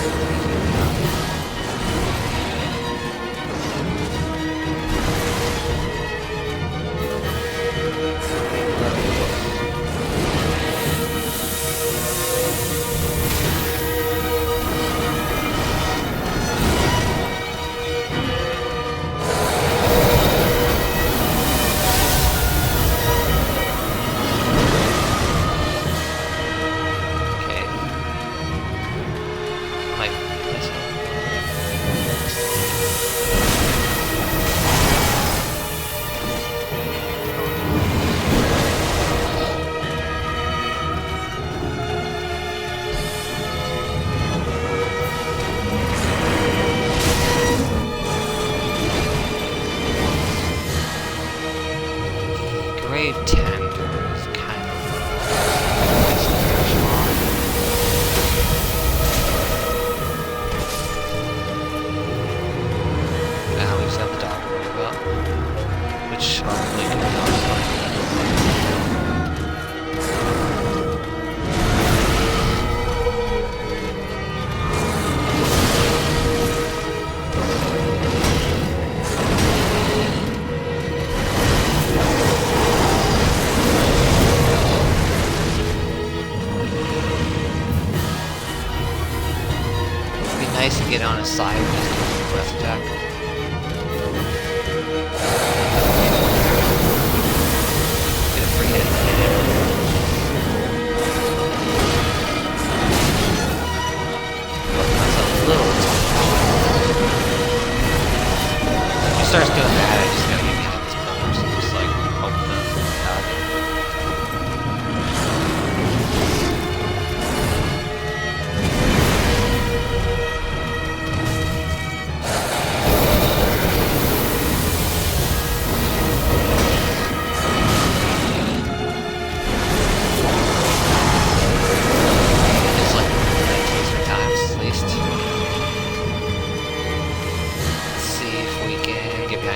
A: Nice to get on his side with his breath attack. Get a free hit. That's a little touch. If he starts doing that, I just gotta get behind this pillar, so just like hope that God.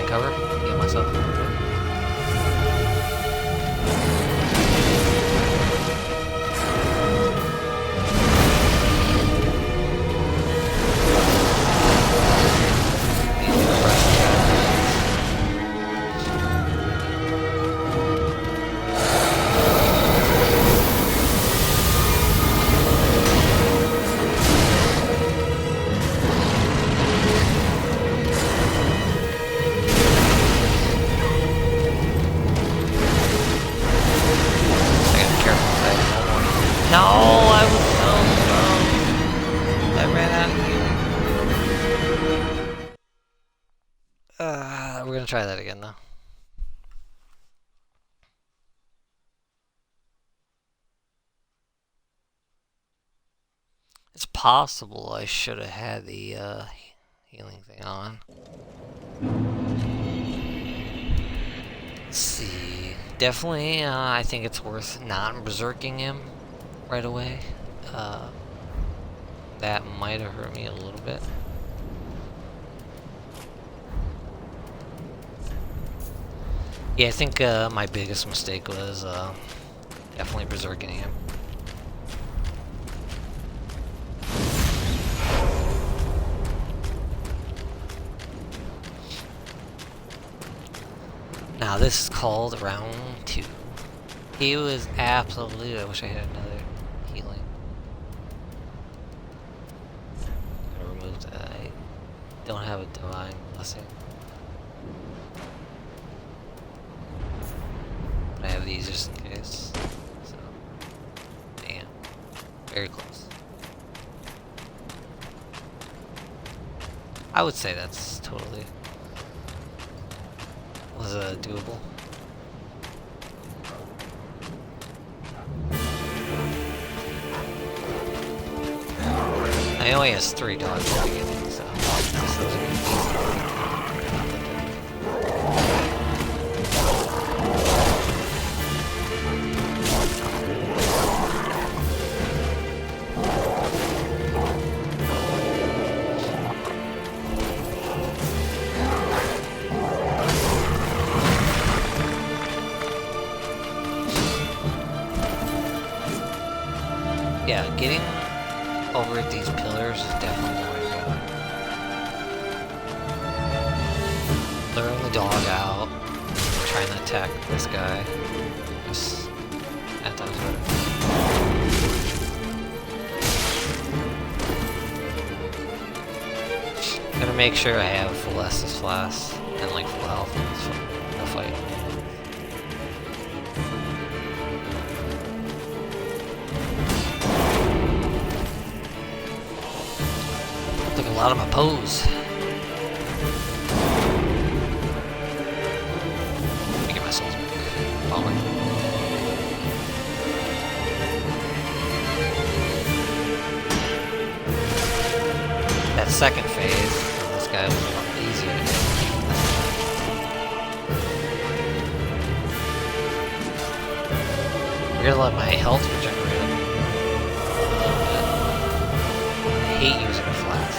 A: Cover, heal myself a little bit. We're gonna try that again though. It's possible I should have had the healing thing on. Let's see. Definitely, I think it's worth not berserking him right away. That might have hurt me a little bit. Yeah, I think my biggest mistake was definitely berserking him. Now this is called round 2. He was absolutely... I wish I had another healing. Gotta remove that. I don't have a divine blessing. But I have these just in case. So, damn. Very close. I would say that's totally... was doable. I know he has 3 dogs at the beginning, so this is easy. Yeah, getting over these pillars is definitely the way to go. Luring the dog out, trying to attack this guy. Just that was better. Gotta make sure I have full Estus Flask and like full health in the fight. Took a lot of my pose. Let me get my souls back. Forward. That second phase, this guy was a lot easier to hit. We're gonna let my health regenerate a little bit. I hate using a flask.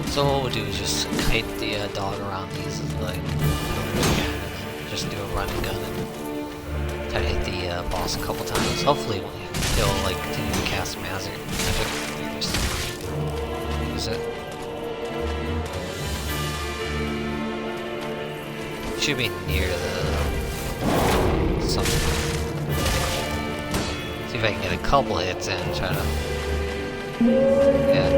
A: So what we'll do is just kite the dog around these like pillars again, and then just do a run and gun and try to hit the boss a couple times. Hopefully he'll like continue to cast magic. Just use it. Should be near the something. See if I can get a couple hits in and try to. Yeah.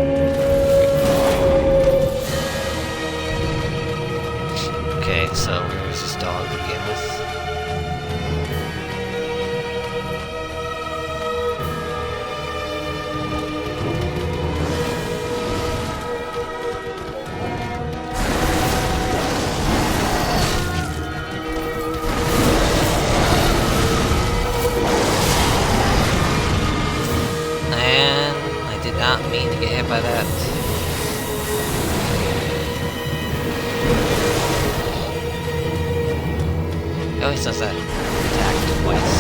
A: Okay, so where's this dog to begin with? And I did not mean to get hit by that. He always does that attack twice.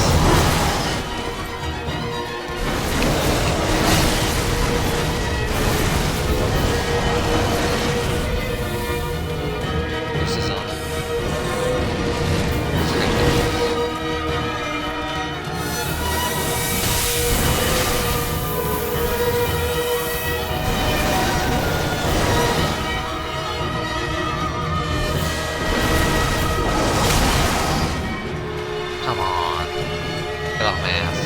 A: Where's his own? Come on. Get off my ass.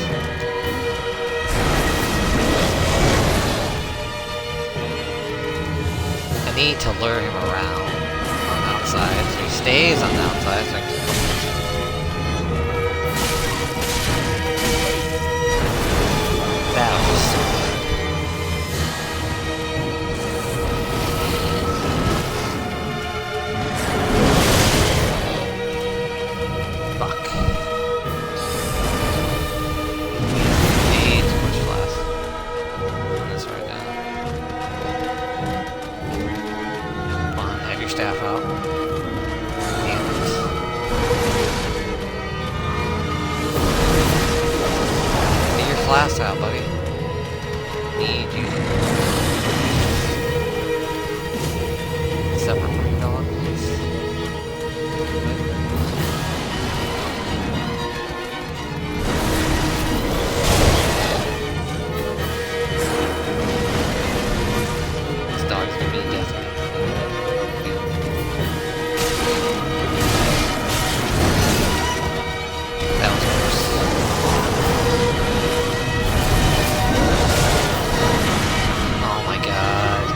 A: I need to lure him around on the outside so he stays on the outside so I can that was so staff out. Get your flask out, buddy. Need you. Separate from the dog, please. This dog's gonna be death. That was worse. Oh my god.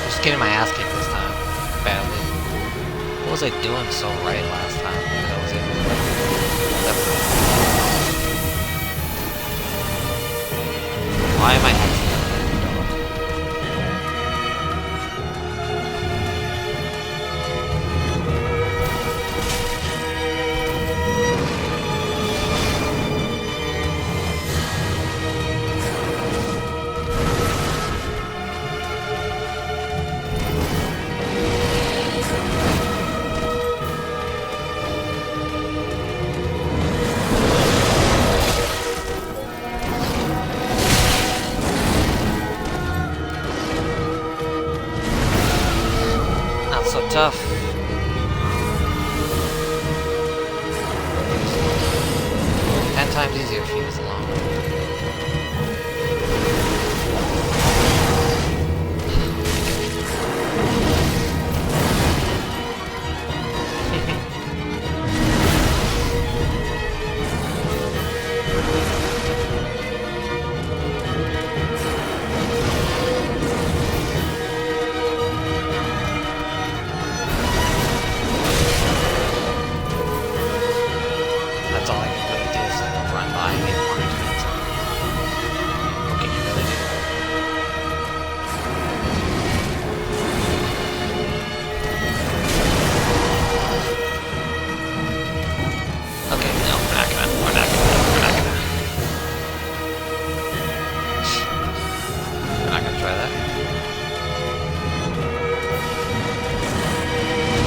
A: Just getting my ass kicked this time. Badly. What was I doing so right last time? That was it. Why am I acting? Tough. 10 times easier if he was alone.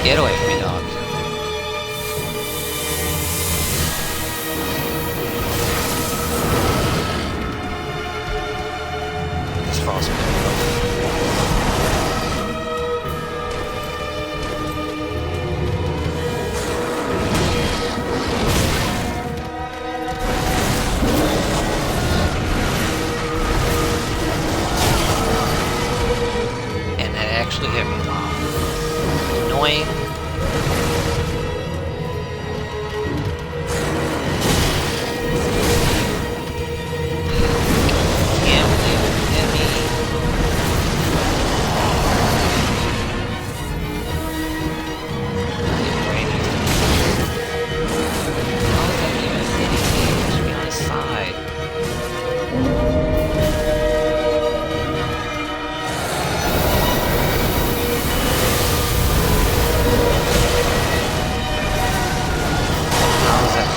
A: Get away from me, dog. This frost and that actually hit me. Wow. Annoying.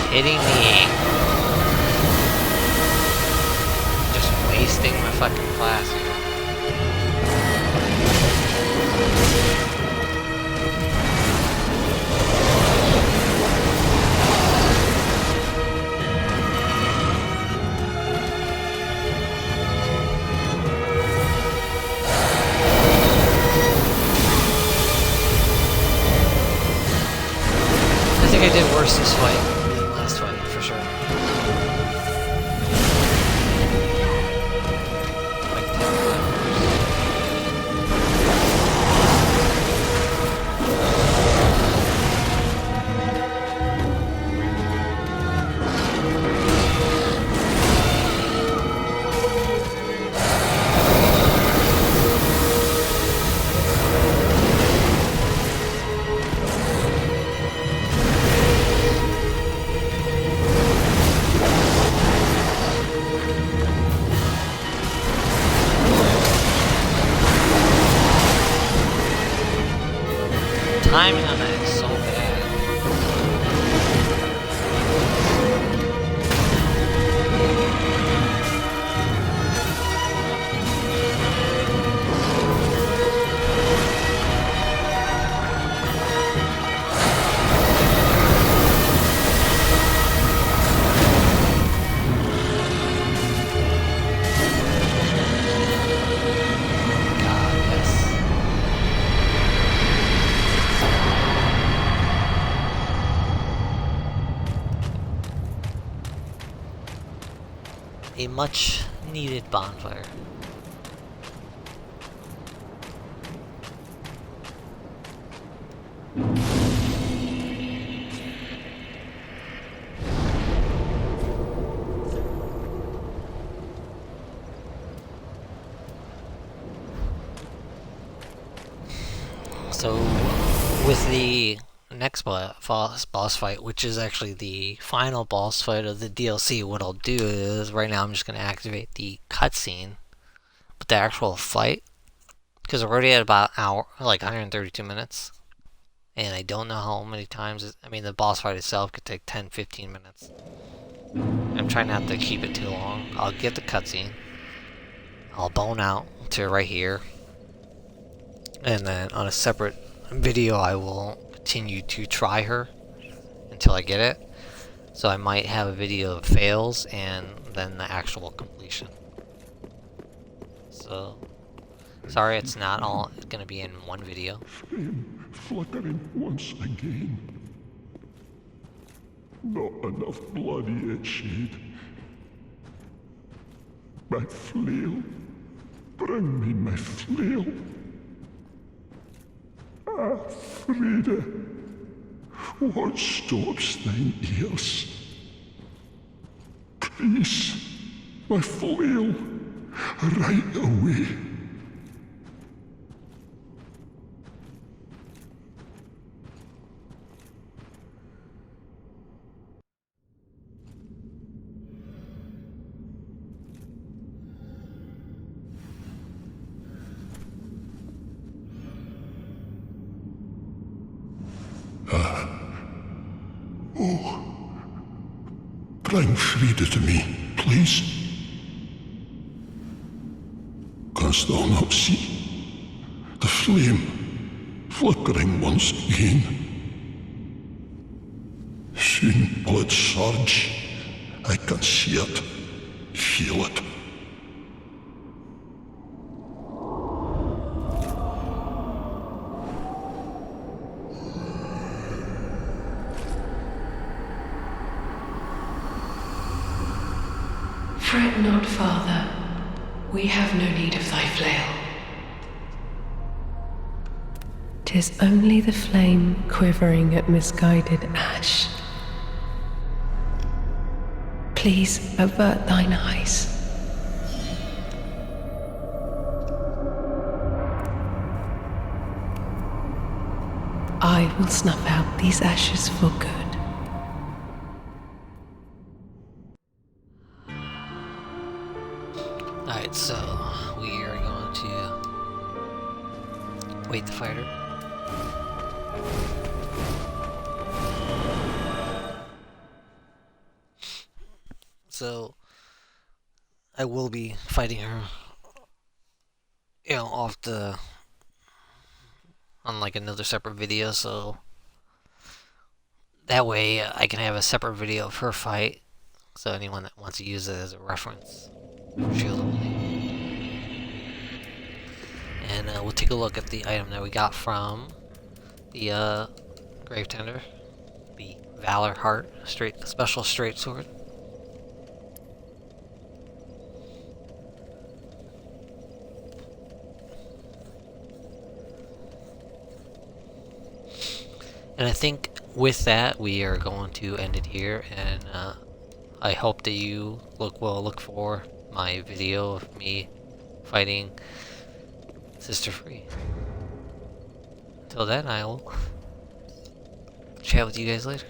A: Hitting me. Just wasting my fucking class here. I think I did worse this fight. For sure. a much needed bonfire. So, with the next boss fight, which is actually the final boss fight of the DLC, what I'll do is, right now I'm just going to activate the cutscene, but the actual fight, because we're already at about an hour, like 132 minutes, and I don't know how many times, I mean the boss fight itself could take 10-15 minutes. I'm trying not to keep it too long. I'll get the cutscene, I'll bone out to right here, and then on a separate video I will continue to try her until I get it. So I might have a video of fails and then the actual completion. So sorry it's not all gonna be in one video.
B: Flame flickering once again. Not enough blood yet shed. My flail. Bring me my flail. Ah, Friede, what stops thine ears? Please, my flail, right away. Bring Friede to me, please. Canst thou not see the flame flickering once again? Soon will it surge. I can see it, feel it.
E: Fret not, Father. We have no need of thy flail. 'Tis only the flame quivering at misguided ash. Please avert thine eyes. I will snuff out these ashes for good.
A: Alright, so we are going to wait the fighter. So I will be fighting her, you know, on like another separate video, so that way I can have a separate video of her fight, so anyone that wants to use it as a reference. Shield only. And we'll take a look at the item that we got from the Grave Tender, the Valor Heart special straight sword. And I think with that we are going to end it here, and I hope that you look for my video of me fighting Sister Free. Until then, I will chat with you guys later.